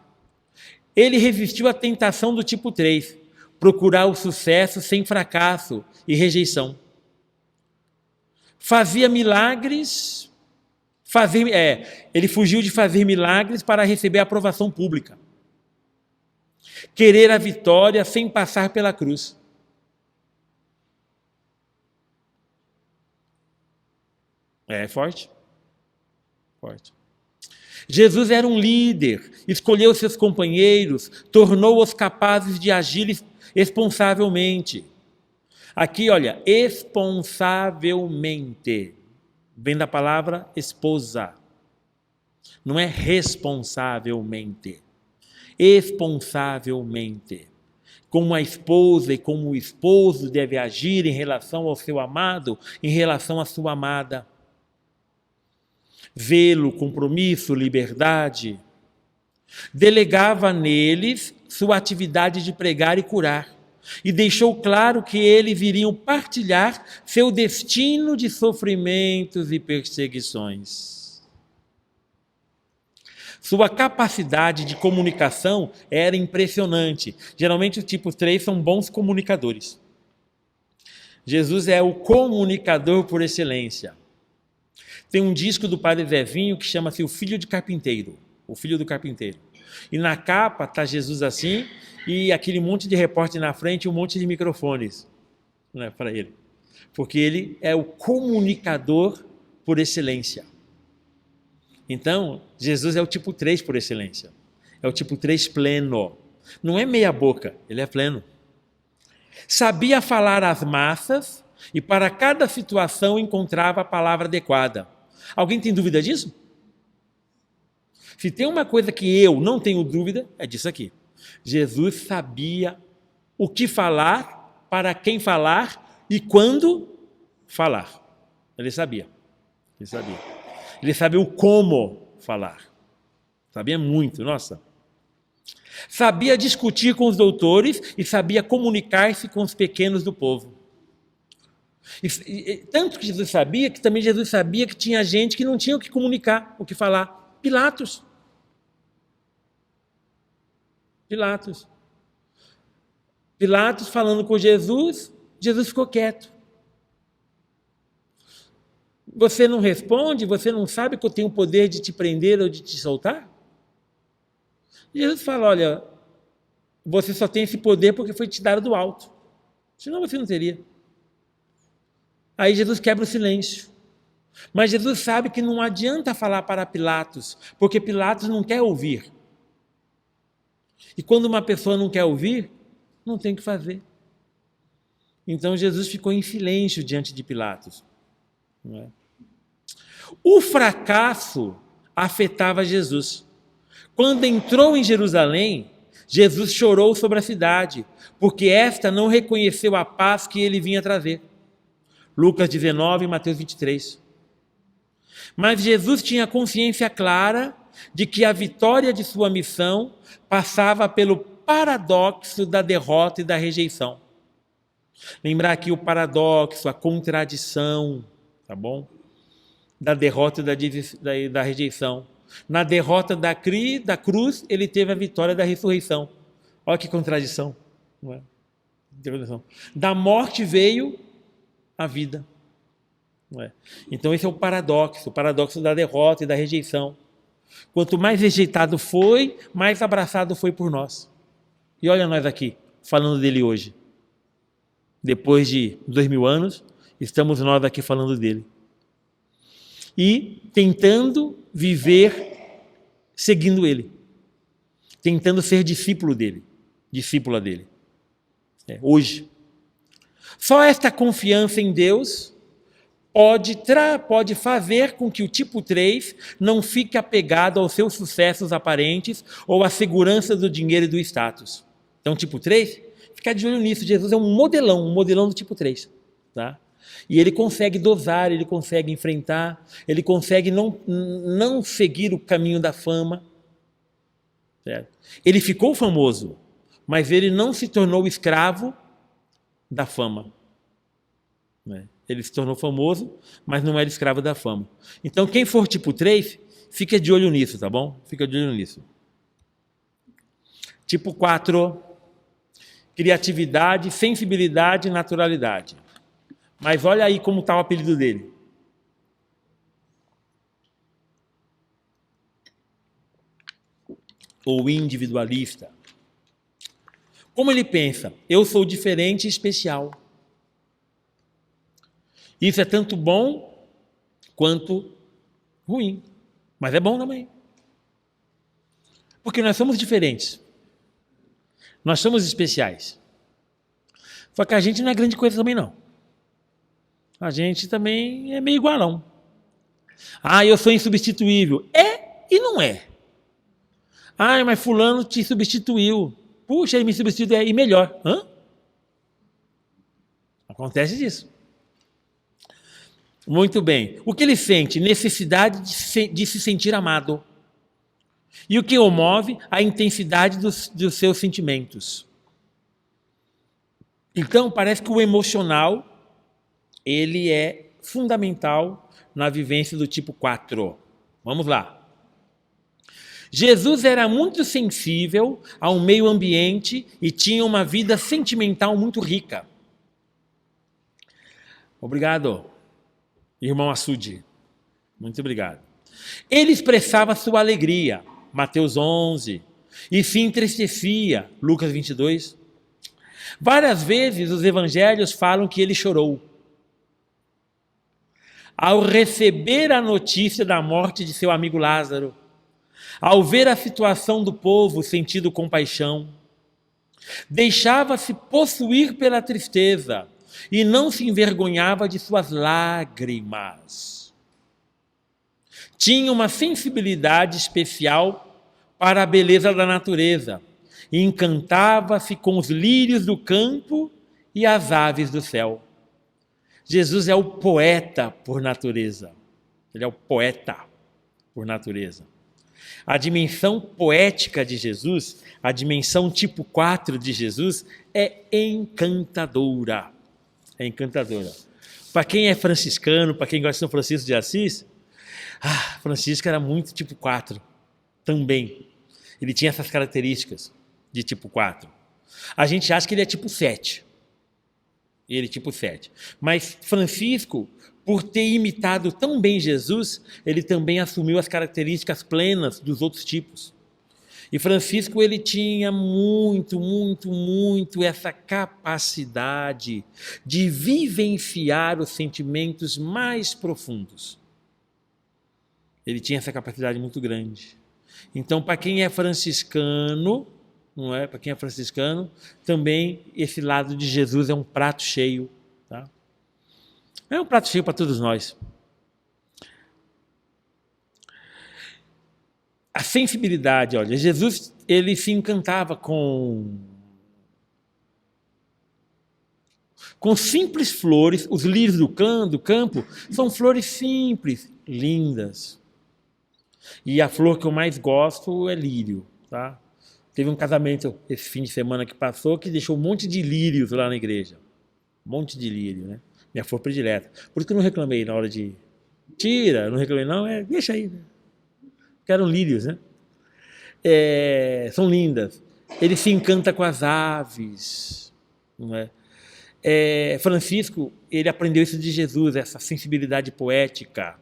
Ele resistiu à tentação do tipo 3, procurar o sucesso sem fracasso e rejeição. Fazia milagres, ele fugiu de fazer milagres para receber aprovação pública. Querer a vitória sem passar pela cruz. É forte? Forte. Jesus era um líder, escolheu seus companheiros, tornou-os capazes de agir responsavelmente. Aqui, olha, responsavelmente. Vem da palavra esposa. Não é responsavelmente. Responsavelmente. como a esposa e como o esposo deve agir em relação ao seu amado, em relação à sua amada. Zelo, compromisso, liberdade. Delegava neles sua atividade de pregar e curar, e deixou claro que eles iriam partilhar seu destino de sofrimentos e perseguições. Sua capacidade de comunicação era impressionante. Geralmente os tipos 3 são bons comunicadores. Jesus é o comunicador por excelência. Tem um disco do Padre Zezinho que chama-se O Filho de Carpinteiro, o Filho do Carpinteiro. E na capa está Jesus assim, e aquele monte de repórter na frente, um monte de microfones, né, para ele. Porque ele é o comunicador por excelência. Então, Jesus é o tipo 3 por excelência. É o tipo 3 pleno. Não é meia boca, ele é pleno. Sabia falar às massas e para cada situação encontrava a palavra adequada. Alguém tem dúvida disso? Se tem uma coisa que eu não tenho dúvida, é disso aqui. Jesus sabia o que falar, para quem falar e quando falar. Ele sabia. Ele sabia. Ele sabia o como falar. Sabia muito, nossa. Sabia discutir com os doutores e sabia comunicar-se com os pequenos do povo. Tanto que Jesus sabia, que também Jesus sabia que tinha gente que não tinha o que comunicar, o que falar. Pilatos. Pilatos falando com Jesus, Jesus ficou quieto. Você não responde? Você não sabe que eu tenho o poder de te prender ou de te soltar? Jesus fala, olha, você só tem esse poder porque foi te dado do alto. Senão você não teria. Aí Jesus quebra o silêncio. Mas Jesus sabe que não adianta falar para Pilatos, porque Pilatos não quer ouvir. E quando uma pessoa não quer ouvir, não tem o que fazer. Então Jesus ficou em silêncio diante de Pilatos. Não é? O fracasso afetava Jesus. Quando entrou em Jerusalém, Jesus chorou sobre a cidade, porque esta não reconheceu a paz que ele vinha trazer. Lucas 19 e Mateus 23. Mas Jesus tinha consciência clara de que a vitória de sua missão passava pelo paradoxo da derrota e da rejeição. Lembrar aqui o paradoxo, a contradição, tá bom? Da derrota e da rejeição. Na derrota da cruz, ele teve a vitória da ressurreição. Olha que contradição. Não é? Da morte veio a vida. Não é? Então esse é o paradoxo da derrota e da rejeição. Quanto mais rejeitado foi, mais abraçado foi por nós. E olha nós aqui, falando dele hoje. Depois de 2000 anos, estamos nós aqui falando dele. E tentando viver seguindo ele. Tentando ser discípulo dele. Discípula dele. Hoje. Só esta confiança em Deus pode fazer com que o tipo 3 não fique apegado aos seus sucessos aparentes ou à segurança do dinheiro e do status. Então, tipo 3, fica de olho nisso. Jesus é um modelão do tipo 3. Tá? E ele consegue dosar, ele consegue enfrentar, ele consegue não seguir o caminho da fama. Certo? Ele ficou famoso, mas ele não se tornou escravo da fama. Ele se tornou famoso, mas não era escravo da fama. Então, quem for tipo 3, fica de olho nisso, tá bom? Fica de olho nisso. Tipo 4, criatividade, sensibilidade e naturalidade. Mas olha aí como está o apelido dele. Ou individualista. Como ele pensa? Eu sou diferente e especial. Isso é tanto bom quanto ruim. Mas é bom também. Porque nós somos diferentes. Nós somos especiais. Só que a gente não é grande coisa também, não. A gente também é meio igualão. Ah, eu sou insubstituível. É e não é. Ah, mas fulano te substituiu. Puxa, ele me substitui e melhor. Hã? Acontece disso. Muito bem. O que ele sente? Necessidade de se sentir amado. E o que o move? A intensidade dos seus sentimentos. Então, parece que o emocional, ele é fundamental na vivência do tipo 4. Vamos lá. Jesus era muito sensível ao meio ambiente e tinha uma vida sentimental muito rica. Obrigado, irmão Açude. Muito obrigado. Ele expressava sua alegria, Mateus 11, e se entristecia, Lucas 22. Várias vezes os evangelhos falam que ele chorou. Ao receber a notícia da morte de seu amigo Lázaro, ao ver a situação do povo sentindo compaixão, deixava-se possuir pela tristeza e não se envergonhava de suas lágrimas. Tinha uma sensibilidade especial para a beleza da natureza e encantava-se com os lírios do campo e as aves do céu. Jesus é o poeta por natureza. Ele é o poeta por natureza. A dimensão poética de Jesus, a dimensão tipo 4 de Jesus, é encantadora. É encantadora. Para quem é franciscano, para quem gosta de São Francisco de Assis, Francisco era muito tipo 4 também. Ele tinha essas características de tipo 4. A gente acha que ele é tipo 7. Ele tipo 7. Mas Francisco, por ter imitado tão bem Jesus, ele também assumiu as características plenas dos outros tipos. E Francisco, ele tinha muito essa capacidade de vivenciar os sentimentos mais profundos. Ele tinha essa capacidade muito grande. Então, para quem é franciscano, não é? Para quem é franciscano, também esse lado de Jesus é um prato cheio, tá? É um prato cheio para todos nós. A sensibilidade, olha, Jesus, ele se encantava com simples flores. Os lírios do campo são flores simples, lindas. E a flor que eu mais gosto é lírio, tá? Teve um casamento esse fim de semana que passou que deixou um monte de lírios lá na igreja. Um monte de lírio, né? Minha flor predileta. Por isso que eu não reclamei na hora de... Tira, não reclamei não, deixa aí. Né? Porque eram lírios, né? São lindas. Ele se encanta com as aves, não é? Francisco, ele aprendeu isso de Jesus, essa sensibilidade poética.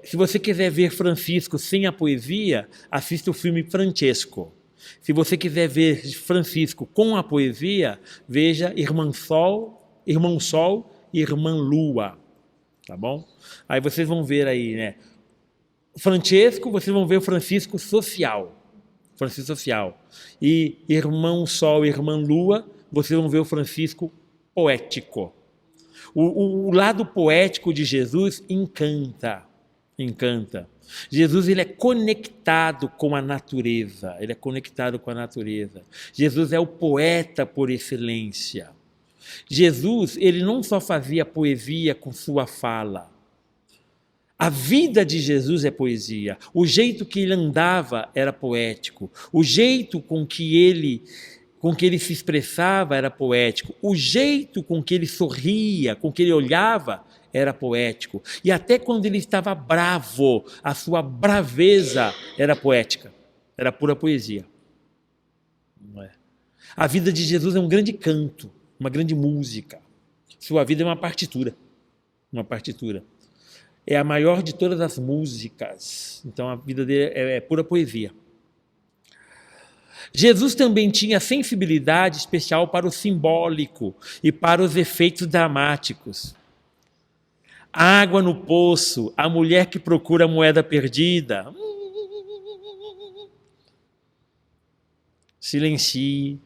Se você quiser ver Francisco sem a poesia, assista o filme Francesco. Se você quiser ver Francisco com a poesia, veja Irmão Sol e Irmã Lua. Tá bom? Aí vocês vão ver aí, né? Francesco, vocês vão ver o Francisco social. Francisco social. E Irmão Sol e Irmã Lua, vocês vão ver o Francisco poético. O lado poético de Jesus encanta. Jesus, ele é conectado com a natureza. Jesus é o poeta por excelência. Jesus, ele não só fazia poesia com sua fala. A vida de Jesus é poesia. O jeito que ele andava era poético. O jeito com que ele se expressava era poético. O jeito com que ele sorria, com que ele olhava, era poético. E até quando ele estava bravo, a sua braveza era poética. Era pura poesia. Não é? A vida de Jesus é um grande canto, uma grande música. Sua vida é uma partitura. É a maior de todas as músicas. Então a vida dele é pura poesia. Jesus também tinha sensibilidade especial para o simbólico e para os efeitos dramáticos. A água no poço, a mulher que procura a moeda perdida. Silencie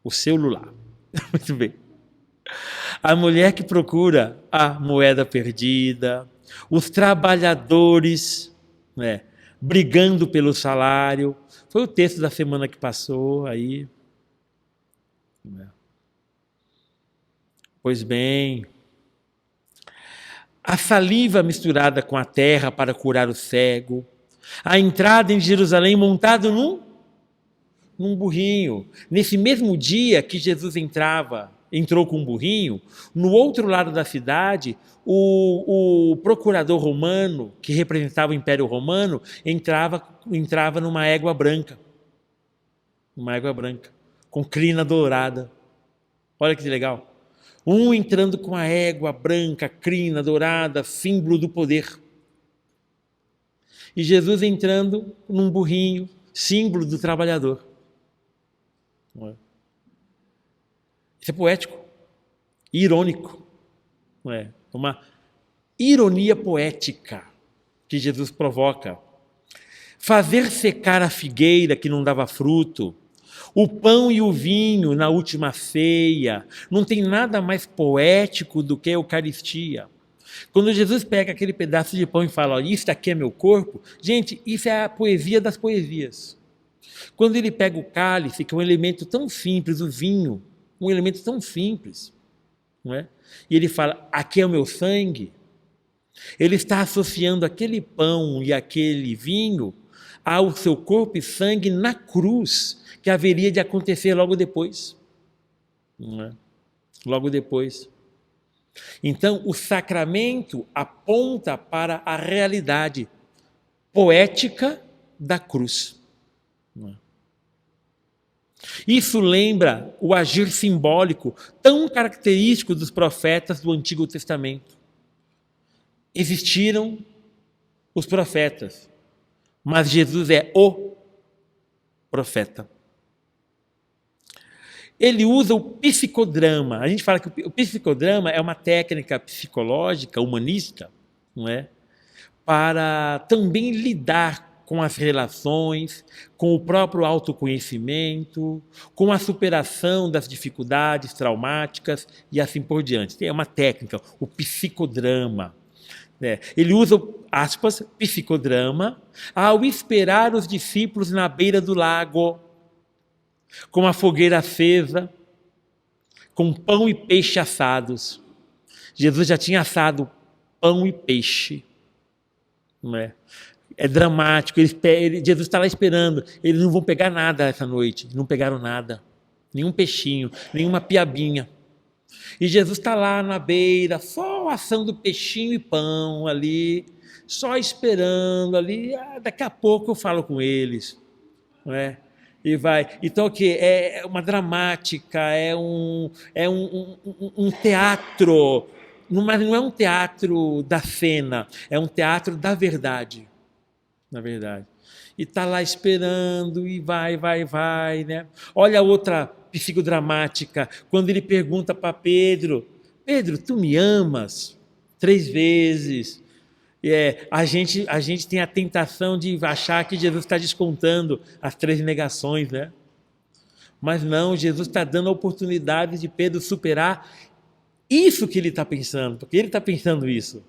o celular. Muito bem. A mulher que procura a moeda perdida. Os trabalhadores, brigando pelo salário. Foi o texto da semana que passou aí. Pois bem, a saliva misturada com a terra para curar o cego, a entrada em Jerusalém montado num burrinho. Nesse mesmo dia que Jesus entrou com um burrinho, no outro lado da cidade, o procurador romano, que representava o Império Romano, entrava numa égua branca. Uma égua branca, com crina dourada. Olha que legal. Um entrando com a égua branca, crina dourada, símbolo do poder. E Jesus entrando num burrinho, símbolo do trabalhador. Isso é poético, irônico. É uma ironia poética que Jesus provoca. Fazer secar a figueira que não dava fruto, o pão e o vinho na última ceia, não tem nada mais poético do que a Eucaristia. Quando Jesus pega aquele pedaço de pão e fala, olha, isso aqui é meu corpo, gente, isso é a poesia das poesias. Quando ele pega o cálice, que é um elemento tão simples, o vinho, um elemento tão simples, não é? E ele fala, aqui é o meu sangue, ele está associando aquele pão e aquele vinho ao seu corpo e sangue na cruz, que haveria de acontecer logo depois. Não é? Logo depois. Então, o sacramento aponta para a realidade poética da cruz. Não é? Isso lembra o agir simbólico tão característico dos profetas do Antigo Testamento. Existiram os profetas, mas Jesus é o profeta. Ele usa o psicodrama. A gente fala que o psicodrama é uma técnica psicológica, humanista, não é? Para também lidar com as relações, com o próprio autoconhecimento, com a superação das dificuldades traumáticas e assim por diante. É uma técnica, o psicodrama. Ele usa, aspas, psicodrama, ao esperar os discípulos na beira do lago, com a fogueira acesa, com pão e peixe assados. Jesus já tinha assado pão e peixe. Não é? É dramático. Jesus está lá esperando. Eles não vão pegar nada essa noite. Não pegaram nada. Nenhum peixinho, nenhuma piabinha. E Jesus está lá na beira, só assando peixinho e pão ali, só esperando ali. Daqui a pouco eu falo com eles. Não é? E vai. Então, o que? É uma dramática, é um teatro, mas não é um teatro da cena, é um teatro da verdade. Na verdade. E está lá esperando, e vai, né? Olha a outra psicodramática, quando ele pergunta para Pedro, Pedro, tu me amas? 3 vezes. A gente tem a tentação de achar que Jesus está descontando as 3 negações, né? Mas não, Jesus está dando a oportunidade de Pedro superar isso que ele está pensando, porque ele está pensando isso.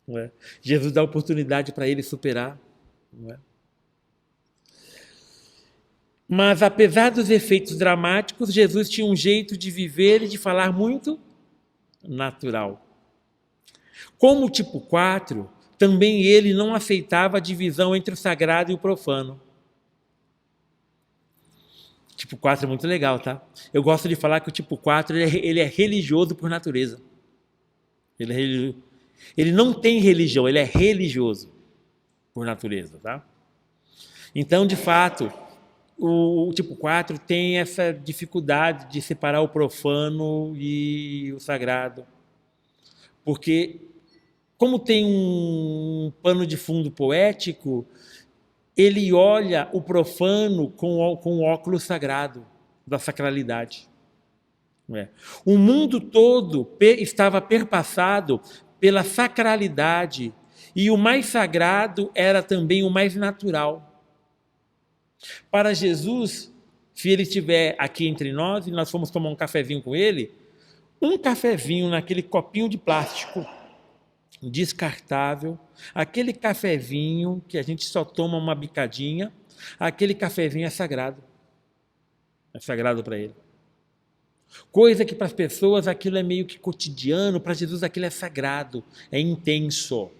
Não é? Jesus dá a oportunidade para ele superar. Não é? Mas apesar dos efeitos dramáticos, Jesus tinha um jeito de viver e de falar muito natural. Como o tipo 4, também ele não aceitava a divisão entre o sagrado e o profano. O tipo 4 é muito legal, tá? Eu gosto de falar que o tipo 4 ele é religioso por natureza. Ele é religioso. Ele não tem religião, ele é religioso por natureza, tá? Então, de fato, o tipo 4 tem essa dificuldade de separar o profano e o sagrado. Porque, como tem um pano de fundo poético, ele olha o profano com o óculos sagrado, da sacralidade. O mundo todo estava perpassado pela sacralidade, e o mais sagrado era também o mais natural. Para Jesus, se ele estiver aqui entre nós, e nós formos tomar um cafezinho com ele, um cafezinho naquele copinho de plástico, descartável, aquele cafezinho que a gente só toma uma bicadinha, aquele cafezinho é sagrado. É sagrado para ele. Coisa que para as pessoas aquilo é meio que cotidiano, para Jesus aquilo é sagrado, é intenso.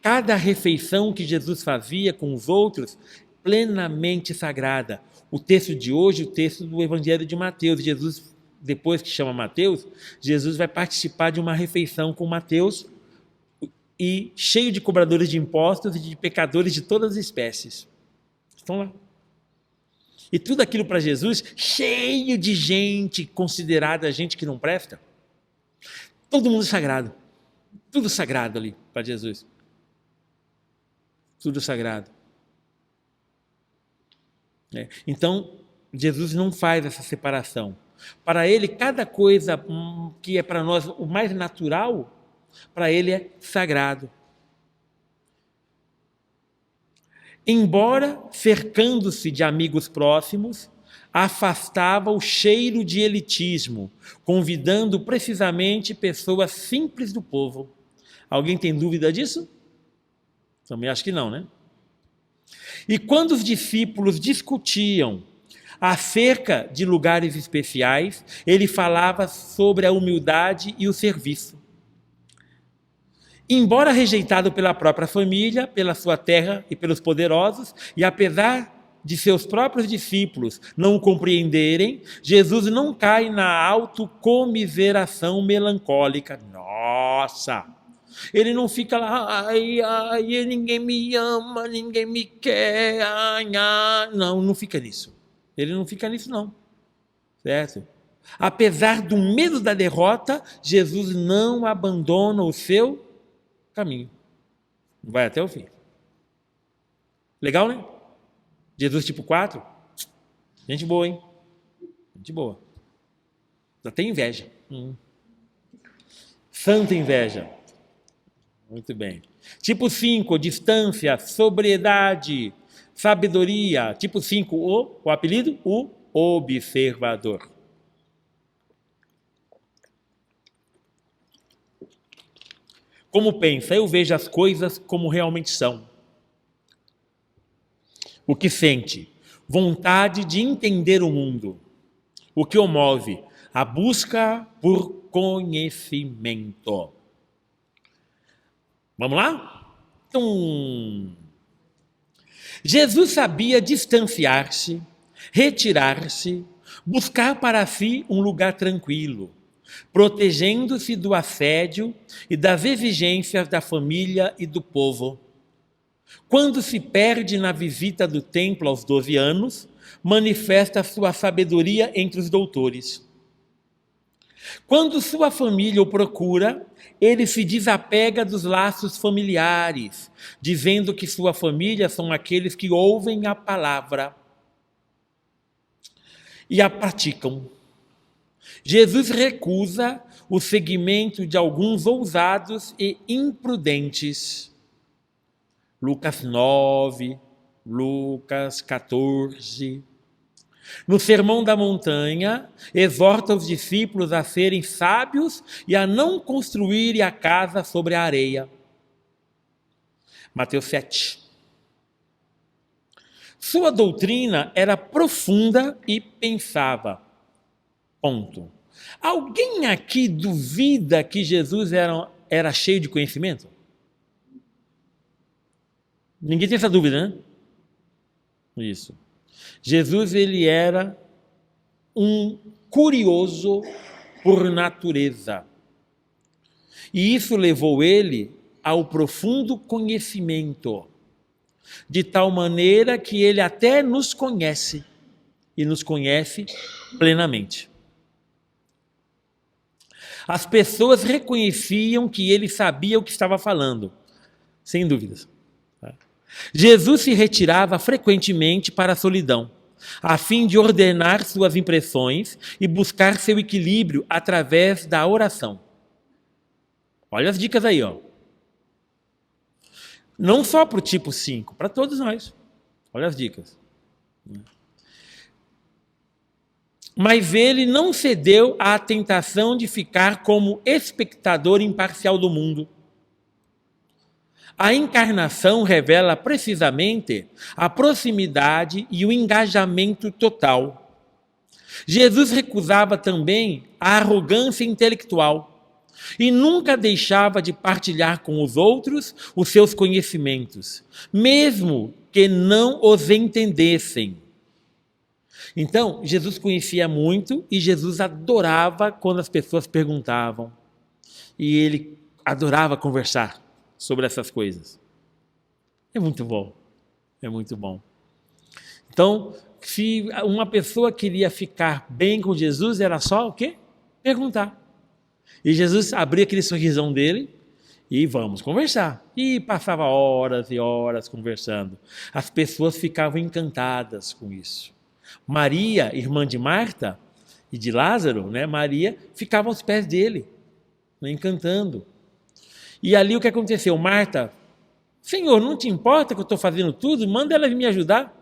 Cada refeição que Jesus fazia com os outros, plenamente sagrada. O texto de hoje, o texto do Evangelho de Mateus, Jesus, depois que chama Mateus, Jesus vai participar de uma refeição com Mateus e cheio de cobradores de impostos e de pecadores de todas as espécies. Estão lá. E tudo aquilo para Jesus, cheio de gente considerada gente que não presta. Todo mundo sagrado. Tudo sagrado ali para Jesus. Tudo sagrado. Então, Jesus não faz essa separação. Para ele, cada coisa que é para nós o mais natural, para ele é sagrado. Embora cercando-se de amigos próximos, afastava o cheiro de elitismo, convidando precisamente pessoas simples do povo. Alguém tem dúvida disso? Também acho que não, né? E quando os discípulos discutiam acerca de lugares especiais, ele falava sobre a humildade e o serviço. Embora rejeitado pela própria família, pela sua terra e pelos poderosos, e apesar de seus próprios discípulos não o compreenderem, Jesus não cai na autocomiseração melancólica. Nossa! Ele não fica lá, ai, ninguém me ama, ninguém me quer, ai. Não fica nisso. Ele não fica nisso, não. Certo? Apesar do medo da derrota, Jesus não abandona o seu caminho. Vai até o fim. Legal, né? Jesus tipo 4. Gente boa, hein? Gente boa. Já tem inveja. Santa inveja. Muito bem. Tipo 5, distância, sobriedade, sabedoria. Tipo 5, o apelido? O observador. Como pensa? Eu vejo as coisas como realmente são. O que sente? Vontade de entender o mundo. O que o move? A busca por conhecimento. Vamos lá? Então, Jesus sabia distanciar-se, retirar-se, buscar para si um lugar tranquilo, protegendo-se do assédio e das exigências da família e do povo. Quando se perde na visita do templo aos 12 anos, manifesta sua sabedoria entre os doutores. Quando sua família o procura, ele se desapega dos laços familiares, dizendo que sua família são aqueles que ouvem a palavra e a praticam. Jesus recusa o seguimento de alguns ousados e imprudentes. Lucas 9, Lucas 14. No Sermão da Montanha, exorta os discípulos a serem sábios e a não construírem a casa sobre a areia. Mateus 7. Sua doutrina era profunda e pensava. Ponto. Alguém aqui duvida que Jesus era cheio de conhecimento? Ninguém tem essa dúvida, né? Isso. Jesus, ele era um curioso por natureza. E isso levou ele ao profundo conhecimento, de tal maneira que ele até nos conhece, e nos conhece plenamente. As pessoas reconheciam que ele sabia o que estava falando, sem dúvidas. Jesus se retirava frequentemente para a solidão, a fim de ordenar suas impressões e buscar seu equilíbrio através da oração. Olha as dicas aí, ó. Não só para o tipo 5, para todos nós. Olha as dicas. Mas ele não cedeu à tentação de ficar como espectador imparcial do mundo. A encarnação revela precisamente a proximidade e o engajamento total. Jesus recusava também a arrogância intelectual e nunca deixava de partilhar com os outros os seus conhecimentos, mesmo que não os entendessem. Então, Jesus conhecia muito e Jesus adorava quando as pessoas perguntavam. E ele adorava conversar sobre essas coisas. É muito bom, é muito bom. Então, se uma pessoa queria ficar bem com Jesus, era só o quê? Perguntar. E Jesus abria aquele sorrisão dele e vamos conversar. E passava horas e horas conversando. As pessoas ficavam encantadas com isso. Maria, irmã de Marta e de Lázaro, né? Maria ficava aos pés dele, né? Encantando. E ali o que aconteceu? Marta, Senhor, não te importa que eu estou fazendo tudo? Manda ela me ajudar.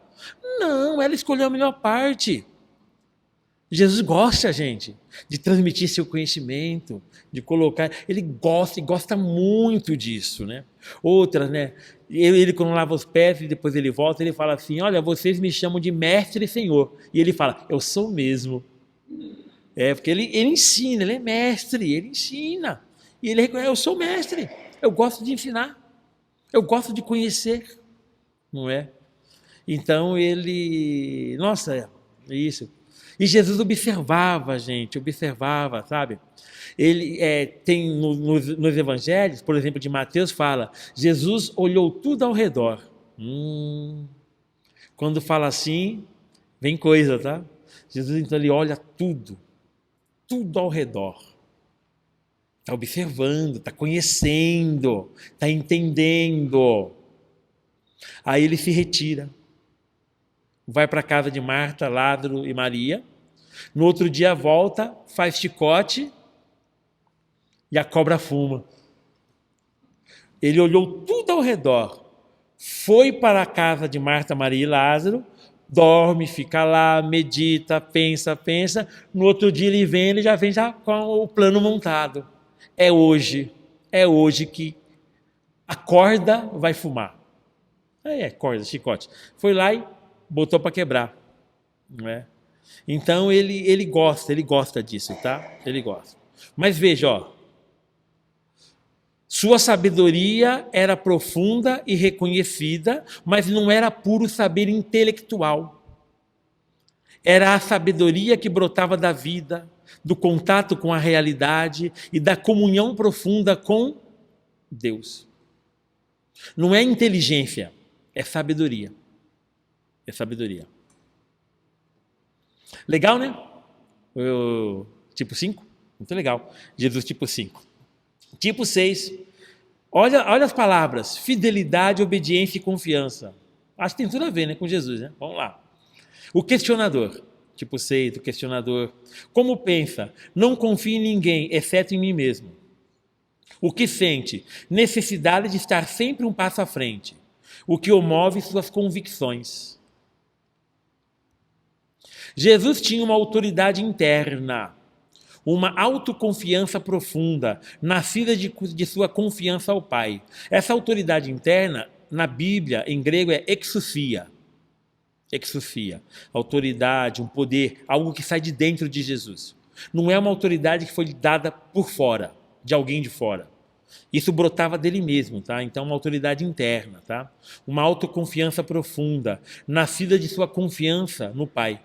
Não, ela escolheu a melhor parte. Jesus gosta, gente, de transmitir seu conhecimento, de colocar. Ele gosta e gosta muito disso, né? Outras, né? Ele quando lava os pés e depois ele volta, ele fala assim: olha, vocês me chamam de mestre e senhor. E ele fala: eu sou mesmo. Porque ele ensina, ele é mestre, ele ensina. E ele reconhece: eu sou mestre, eu gosto de ensinar, eu gosto de conhecer, não é? Então ele, nossa, isso. E Jesus observava, gente, observava, sabe? Ele tem nos evangelhos, por exemplo, de Mateus, fala: Jesus olhou tudo ao redor. Quando fala assim, vem coisa, tá? Jesus, então, ele olha tudo ao redor. Está observando, está conhecendo, está entendendo. Aí ele se retira. Vai para a casa de Marta, Lázaro e Maria. No outro dia volta, faz chicote e a cobra fuma. Ele olhou tudo ao redor. Foi para a casa de Marta, Maria e Lázaro. Dorme, fica lá, medita, pensa. No outro dia ele já vem com o plano montado. É hoje que a corda vai fumar. Corda, chicote. Foi lá e botou para quebrar, não é? Então ele gosta disso, tá? Ele gosta. Mas veja, ó, sua sabedoria era profunda e reconhecida, mas não era puro saber intelectual. Era a sabedoria que brotava da vida, do contato com a realidade e da comunhão profunda com Deus. Não é inteligência, é sabedoria. É sabedoria. Legal, né? O tipo 5? Muito legal. Jesus tipo 5. Tipo 6. Olha as palavras: fidelidade, obediência e confiança. Acho que tem tudo a ver, né, com Jesus, né? Vamos lá. O questionador. Tipo 6, o questionador. Como pensa? Não confia em ninguém, exceto em mim mesmo. O que sente? Necessidade de estar sempre um passo à frente. O que o move? Suas convicções. Jesus tinha uma autoridade interna, uma autoconfiança profunda, nascida de sua confiança ao Pai. Essa autoridade interna, na Bíblia, em grego, é exousia. Exousia. Autoridade, um poder, algo que sai de dentro de Jesus. Não é uma autoridade que foi dada por fora, de alguém de fora. Isso brotava dele mesmo, tá? Então, uma autoridade interna, tá? Uma autoconfiança profunda, nascida de sua confiança no Pai.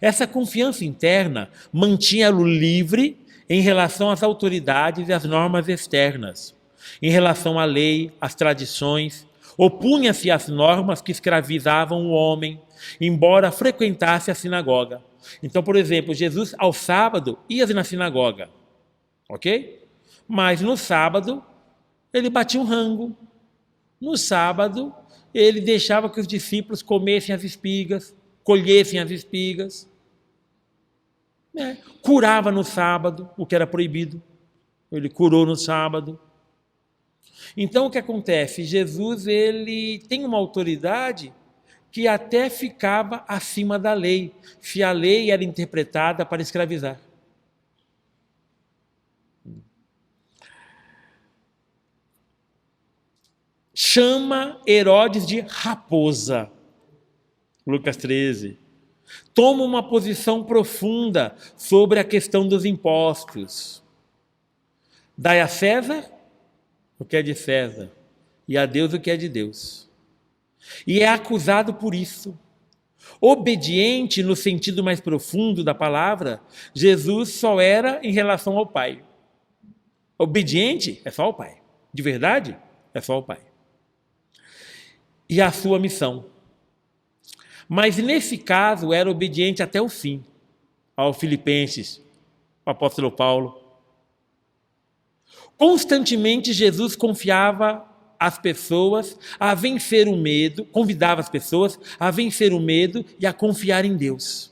Essa confiança interna mantinha-o livre em relação às autoridades e às normas externas, em relação à lei, às tradições, opunha-se às normas que escravizavam o homem, embora frequentasse a sinagoga. Então, por exemplo, Jesus ao sábado ia na sinagoga, ok? Mas no sábado ele batia um rango. No sábado ele deixava que os discípulos comessem as espigas, colhessem as espigas, curava no sábado, o que era proibido, ele curou no sábado. Então o que acontece? Jesus ele tem uma autoridade que até ficava acima da lei, se a lei era interpretada para escravizar. chama Herodes de raposa. Lucas 13. Toma uma posição profunda sobre a questão dos impostos. Dai a César o que é de César e a Deus o que é de Deus. E é acusado por isso. Obediente no sentido mais profundo da palavra, Jesus só era em relação ao Pai. Obediente é só ao Pai. De verdade é só ao Pai. E a sua missão. Mas nesse caso era obediente até o fim, ao Filipenses, ao apóstolo Paulo. Constantemente Jesus confiava as pessoas a vencer o medo, convidava as pessoas a vencer o medo e a confiar em Deus.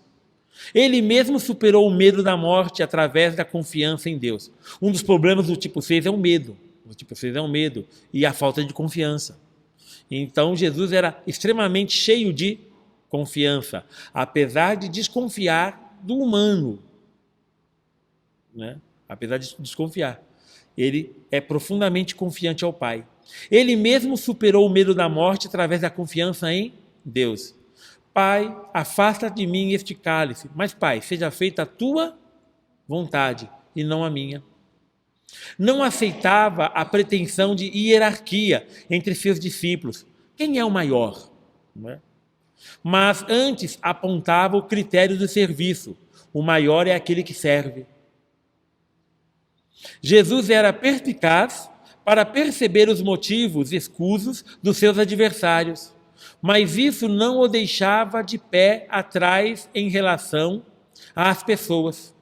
Ele mesmo superou o medo da morte através da confiança em Deus. Um dos problemas do tipo 6 é o medo. O tipo 6 é o medo e a falta de confiança. Então Jesus era extremamente cheio de confiança, apesar de desconfiar do humano, né? Apesar de desconfiar, ele é profundamente confiante ao Pai. Ele mesmo superou o medo da morte através da confiança em Deus. Pai, afasta de mim este cálice, mas Pai, seja feita a tua vontade e não a minha. Não aceitava a pretensão de hierarquia entre seus discípulos. Quem é o maior? Não é? Mas antes apontava o critério do serviço. O maior é aquele que serve. Jesus era perspicaz para perceber os motivos escusos dos seus adversários, mas isso não o deixava de pé atrás em relação às pessoas.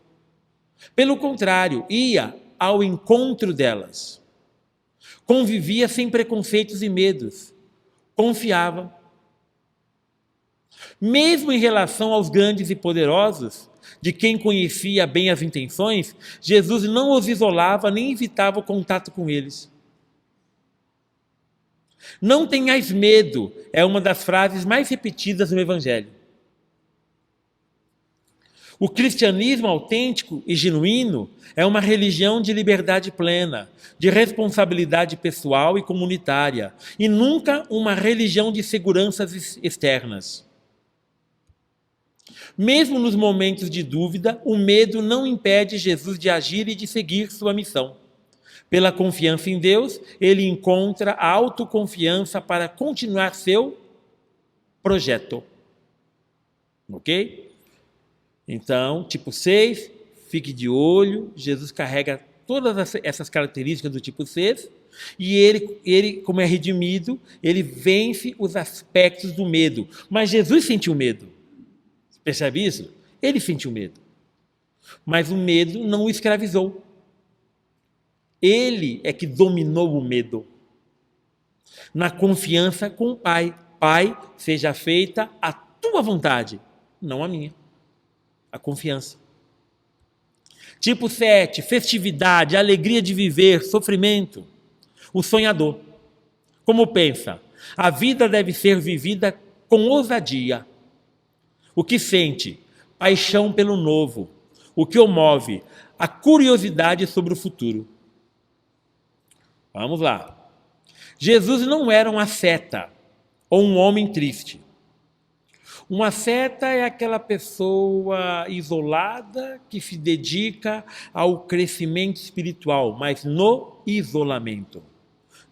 Pelo contrário, ia ao encontro delas. Convivia sem preconceitos e medos. Confiava. Mesmo em relação aos grandes e poderosos, de quem conhecia bem as intenções, Jesus não os isolava nem evitava o contato com eles. Não tenhais medo é uma das frases mais repetidas no Evangelho. O cristianismo autêntico e genuíno é uma religião de liberdade plena, de responsabilidade pessoal e comunitária, e nunca uma religião de seguranças externas. Mesmo nos momentos de dúvida, o medo não impede Jesus de agir e de seguir sua missão. Pela confiança em Deus, ele encontra a autoconfiança para continuar seu projeto. Ok? Então, tipo 6, fique de olho, Jesus carrega todas essas características do tipo 6, e ele, como é redimido, ele vence os aspectos do medo. Mas Jesus sentiu medo. Percebe isso? Ele sentiu medo. Mas o medo não o escravizou. Ele é que dominou o medo. Na confiança com o Pai. Pai, seja feita a tua vontade, não a minha. A confiança. Tipo 7, festividade, alegria de viver, sofrimento. O sonhador. Como pensa? A vida deve ser vivida com ousadia. O que sente? Paixão pelo novo. O que o move? A curiosidade sobre o futuro. Vamos lá. Jesus não era um asceta ou um homem triste. Um asceta é aquela pessoa isolada que se dedica ao crescimento espiritual, mas no isolamento.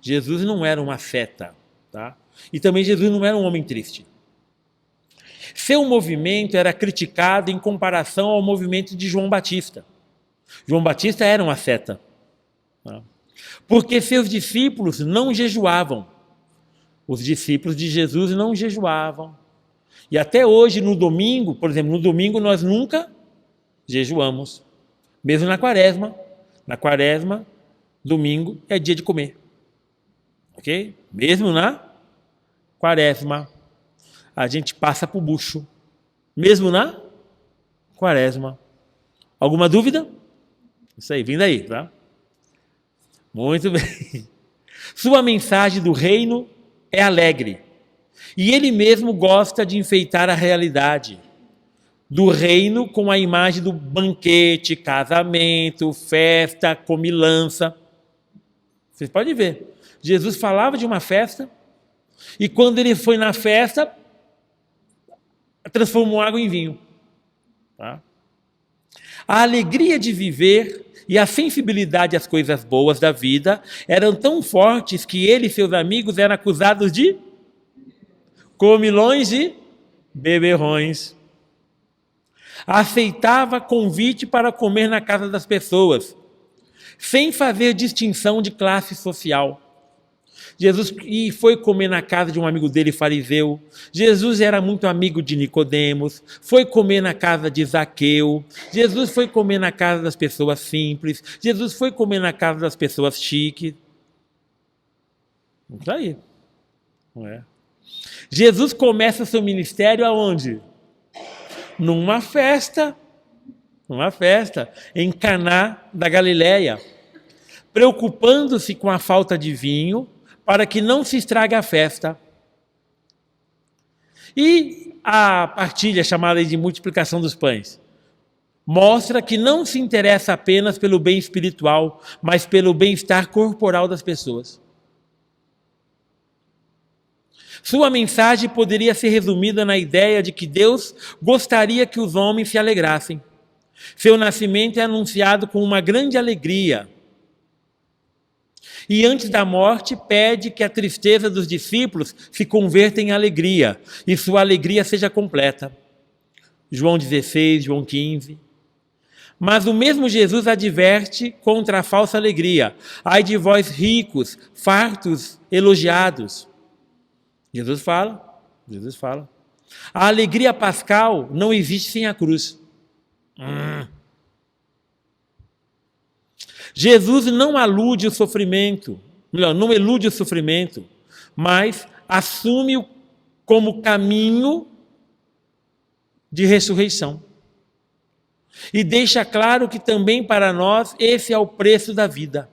Jesus não era um asceta, tá? E também Jesus não era um homem triste. Seu movimento era criticado em comparação ao movimento de João Batista. João Batista era um asceta, tá? Porque seus discípulos não jejuavam. Os discípulos de Jesus não jejuavam. E até hoje, no domingo, por exemplo, no domingo nós nunca jejuamos. Mesmo na quaresma. Na quaresma, domingo é dia de comer. Ok? Mesmo na quaresma, a gente passa para o bucho. Mesmo na quaresma. Alguma dúvida? Isso aí, vindo aí, tá? Muito bem. Sua mensagem do reino é alegre. E ele mesmo gosta de enfeitar a realidade do reino com a imagem do banquete, casamento, festa, comilança. Vocês podem ver. Jesus falava de uma festa, e quando ele foi na festa, transformou água em vinho. Tá? A alegria de viver e a sensibilidade às coisas boas da vida eram tão fortes que ele e seus amigos eram acusados de comilões e beberrões. Aceitava convite para comer na casa das pessoas, sem fazer distinção de classe social. Jesus foi comer na casa de um amigo dele, fariseu. Jesus era muito amigo de Nicodemos. Foi comer na casa de Zaqueu. Jesus foi comer na casa das pessoas simples. Jesus foi comer na casa das pessoas chiques. Isso aí. Não é? Jesus começa seu ministério aonde? Numa festa. Numa festa. Em Caná da Galileia. Preocupando-se com a falta de vinho, para que não se estrague a festa. E a partilha chamada de multiplicação dos pães mostra que não se interessa apenas pelo bem espiritual, mas pelo bem-estar corporal das pessoas. Sua mensagem poderia ser resumida na ideia de que Deus gostaria que os homens se alegrassem. Seu nascimento é anunciado com uma grande alegria. E antes da morte, pede que a tristeza dos discípulos se converta em alegria, e sua alegria seja completa. João 16, João 15. Mas o mesmo Jesus adverte contra a falsa alegria. Ai de vós ricos, fartos, elogiados. Jesus fala. A alegria pascal não existe sem a cruz. Jesus não elude o sofrimento, mas assume-o como caminho de ressurreição. E deixa claro que também para nós esse é o preço da vida.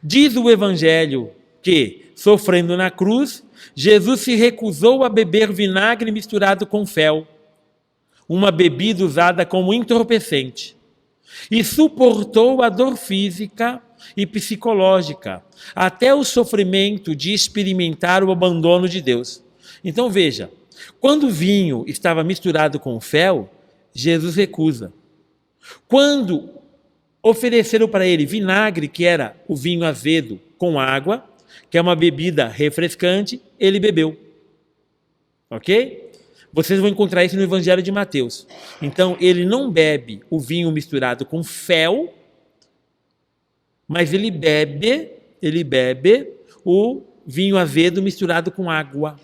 Diz o Evangelho que, sofrendo na cruz, Jesus se recusou a beber vinagre misturado com fel, uma bebida usada como entorpecente. E suportou a dor física e psicológica, até o sofrimento de experimentar o abandono de Deus. Então veja, quando o vinho estava misturado com o fel, Jesus recusa. Quando ofereceram para ele vinagre, que era o vinho azedo com água, que é uma bebida refrescante, ele bebeu. Ok? Vocês vão encontrar isso no Evangelho de Mateus. Então, ele não bebe o vinho misturado com fel, mas ele bebe o vinho azedo misturado com água,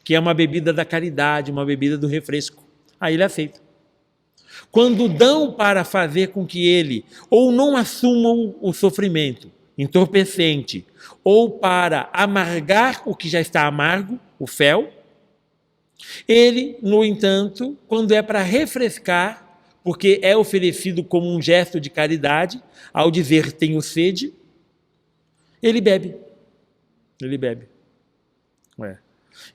que é uma bebida da caridade, uma bebida do refresco. Aí ele aceita. Quando dão para fazer com que ele ou não assuma o sofrimento entorpecente, ou para amargar o que já está amargo, o fel, ele, no entanto, quando é para refrescar, porque é oferecido como um gesto de caridade, ao dizer tenho sede, ele bebe.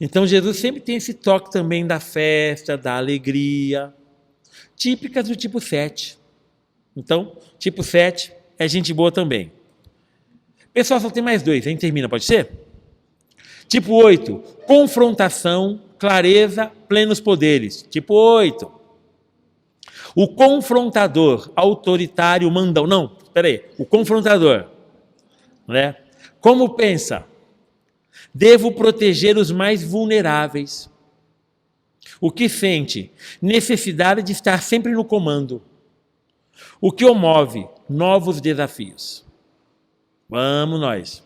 Então Jesus sempre tem esse toque também da festa, da alegria, típicas do tipo 7. Então, tipo 7 é gente boa também. Pessoal, só tem mais 2, aí termina, pode ser? Tipo 8, confrontação, clareza, plenos poderes. Tipo 8. O confrontador, autoritário, mandão. Não, espera aí. O confrontador, né? Como pensa? Devo proteger os mais vulneráveis. O que sente? Necessidade de estar sempre no comando. O que o move? Novos desafios. Vamos nós.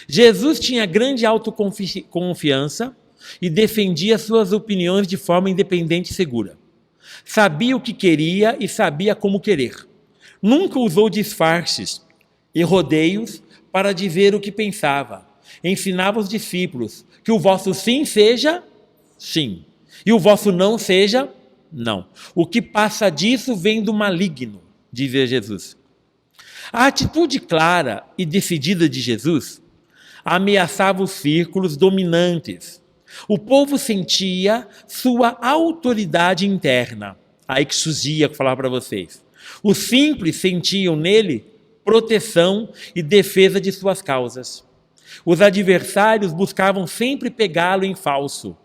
Jesus tinha grande autoconfiança e defendia suas opiniões de forma independente e segura. Sabia o que queria e sabia como querer. Nunca usou disfarces e rodeios para dizer o que pensava. Ensinava os discípulos que o vosso sim seja sim e o vosso não seja não. O que passa disso vem do maligno, dizia Jesus. A atitude clara e decidida de Jesus ameaçava os círculos dominantes. O povo sentia sua autoridade interna. Aí que surgia, que eu falava para vocês. Os simples sentiam nele proteção e defesa de suas causas. Os adversários buscavam sempre pegá-lo em falso,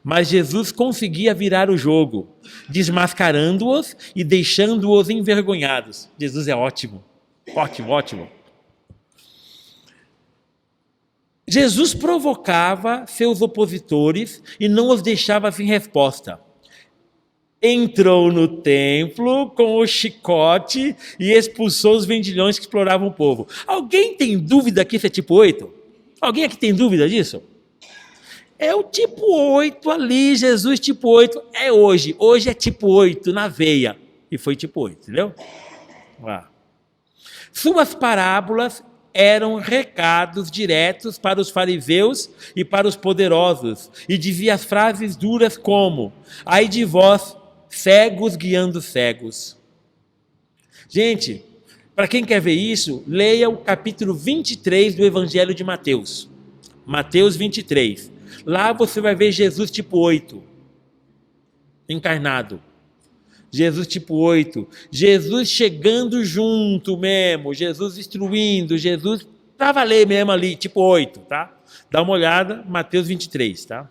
mas Jesus conseguia virar o jogo, desmascarando-os e deixando-os envergonhados. Jesus é ótimo, ótimo, ótimo. Jesus provocava seus opositores e não os deixava sem resposta. Entrou no templo com o chicote e expulsou os vendilhões que exploravam o povo. Alguém tem dúvida que isso é tipo 8? Alguém aqui tem dúvida disso? É o tipo 8 ali, Jesus tipo 8, é hoje. Hoje é tipo 8 na veia. E foi tipo 8, entendeu? Suas parábolas eram recados diretos para os fariseus e para os poderosos. E dizia as frases duras como: ai de vós, cegos guiando cegos. Gente, para quem quer ver isso, leia o capítulo 23 do Evangelho de Mateus. Mateus 23. Lá você vai ver Jesus tipo 8, encarnado. Jesus tipo 8. Jesus chegando junto mesmo, Jesus instruindo, Jesus para valer mesmo ali, tipo 8, tá? Dá uma olhada, Mateus 23, tá?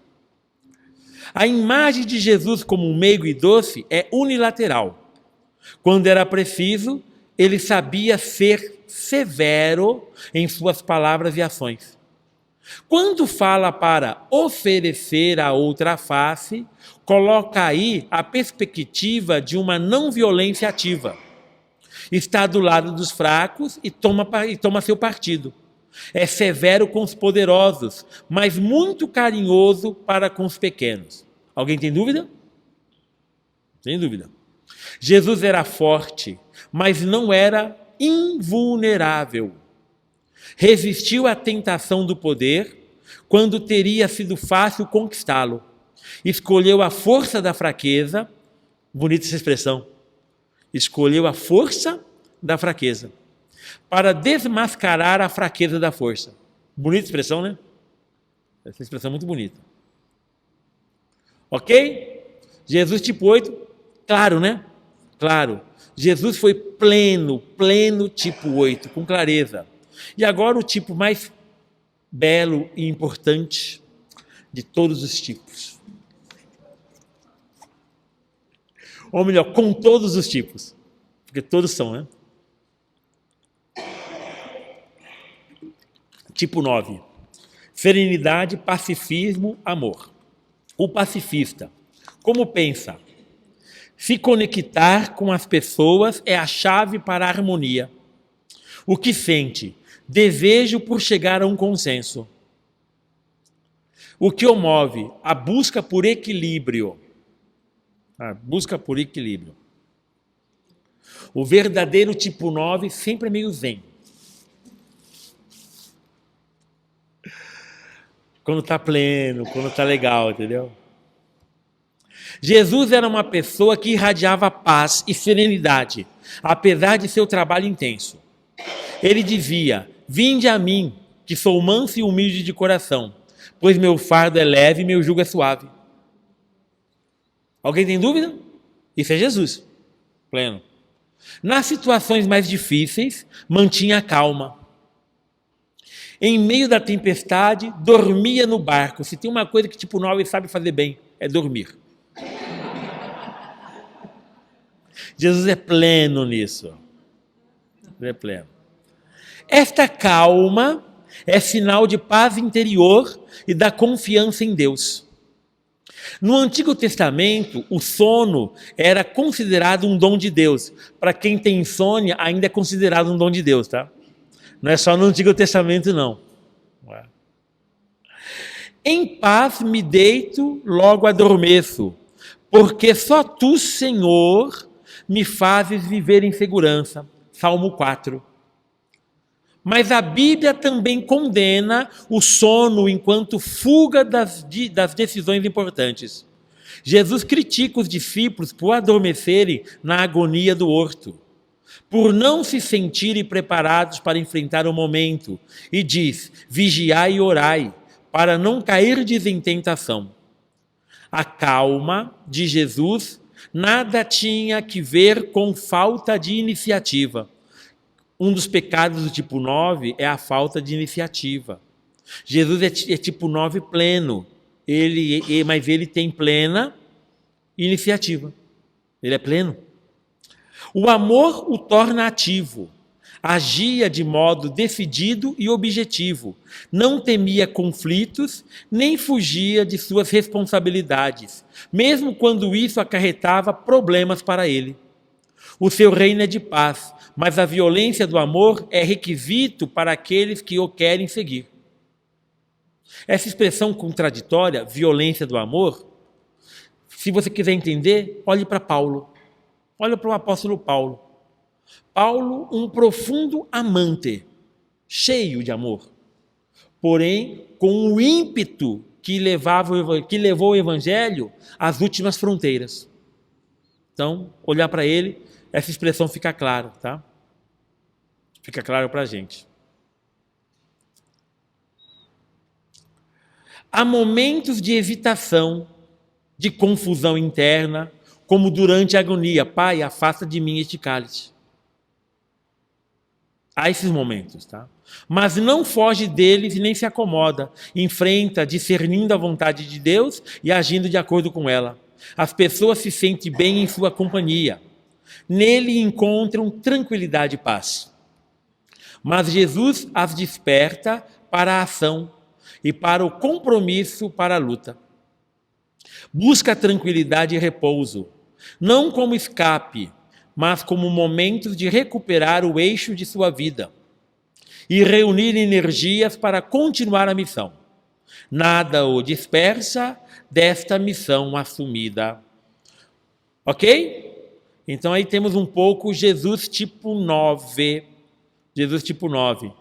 A imagem de Jesus como um meigo e doce é unilateral. Quando era preciso, ele sabia ser severo em suas palavras e ações. Quando fala para oferecer a outra face, coloca aí a perspectiva de uma não violência ativa. Está do lado dos fracos e toma seu partido. É severo com os poderosos, mas muito carinhoso para com os pequenos. Alguém tem dúvida? Sem dúvida. Jesus era forte, mas não era invulnerável. Resistiu à tentação do poder quando teria sido fácil conquistá-lo. Escolheu a força da fraqueza, bonita essa expressão, escolheu a força da fraqueza, para desmascarar a fraqueza da força. Bonita expressão, né? Essa expressão é muito bonita. Ok? Jesus tipo 8, claro, né? Claro. Jesus foi pleno tipo 8, com clareza. E agora o tipo mais belo e importante de todos os tipos. Ou melhor, com todos os tipos. Porque todos são, né? Tipo 9. Serenidade, pacifismo, amor. O pacifista, como pensa? Se conectar com as pessoas é a chave para a harmonia. O que sente? Desejo por chegar a um consenso. O que o move? A busca por equilíbrio. A busca por equilíbrio. O verdadeiro tipo 9 sempre é meio zen. Quando está pleno, quando está legal, entendeu? Jesus era uma pessoa que irradiava paz e serenidade, apesar de seu trabalho intenso. Ele dizia: vinde a mim, que sou manso e humilde de coração, pois meu fardo é leve e meu jugo é suave. Alguém tem dúvida? Isso é Jesus, pleno. Nas situações mais difíceis, mantinha a calma. Em meio da tempestade, dormia no barco. Se tem uma coisa que tipo 9 sabe fazer bem, é dormir. Jesus é pleno nisso. Ele é pleno. Esta calma é sinal de paz interior e da confiança em Deus. No Antigo Testamento, o sono era considerado um dom de Deus. Para quem tem insônia, ainda é considerado um dom de Deus, tá? Não é só no Antigo Testamento, não. Em paz me deito, logo adormeço, porque só tu, Senhor, me fazes viver em segurança. Salmo 4. Mas a Bíblia também condena o sono enquanto fuga das decisões importantes. Jesus critica os discípulos por adormecerem na agonia do horto, por não se sentirem preparados para enfrentar o momento, e diz: vigiai e orai, para não cairdes em tentação. A calma de Jesus nada tinha que ver com falta de iniciativa. Um dos pecados do tipo 9 é a falta de iniciativa. Jesus é tipo 9 pleno, mas ele tem plena iniciativa. Ele é pleno. O amor o torna ativo. Agia de modo decidido e objetivo. Não temia conflitos, nem fugia de suas responsabilidades, mesmo quando isso acarretava problemas para ele. O seu reino é de paz, mas a violência do amor é requisito para aqueles que o querem seguir. Essa expressão contraditória, violência do amor, se você quiser entender, olhe para Paulo. Olha para o apóstolo Paulo. Paulo, um profundo amante, cheio de amor, porém com o ímpeto que levou o evangelho às últimas fronteiras. Então, olhar para ele, essa expressão fica clara, tá? Fica claro para a gente. Há momentos de hesitação, de confusão interna, como durante a agonia. Pai, afasta de mim este cálice. Há esses momentos, tá? Mas não foge deles e nem se acomoda. Enfrenta, discernindo a vontade de Deus e agindo de acordo com ela. As pessoas se sentem bem em sua companhia. Nele encontram tranquilidade e paz. Mas Jesus as desperta para a ação e para o compromisso para a luta. Busca tranquilidade e repouso, não como escape, mas como momentos de recuperar o eixo de sua vida e reunir energias para continuar a missão. Nada o dispersa desta missão assumida. Ok? Então aí temos um pouco Jesus tipo 9. Jesus tipo 9.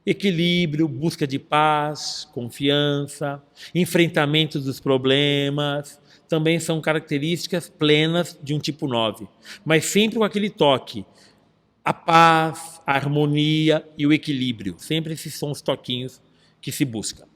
Equilíbrio, busca de paz, confiança, enfrentamento dos problemas, também são características plenas de um tipo 9. Mas sempre com aquele toque, a paz, a harmonia e o equilíbrio. Sempre esses são os toquinhos que se busca.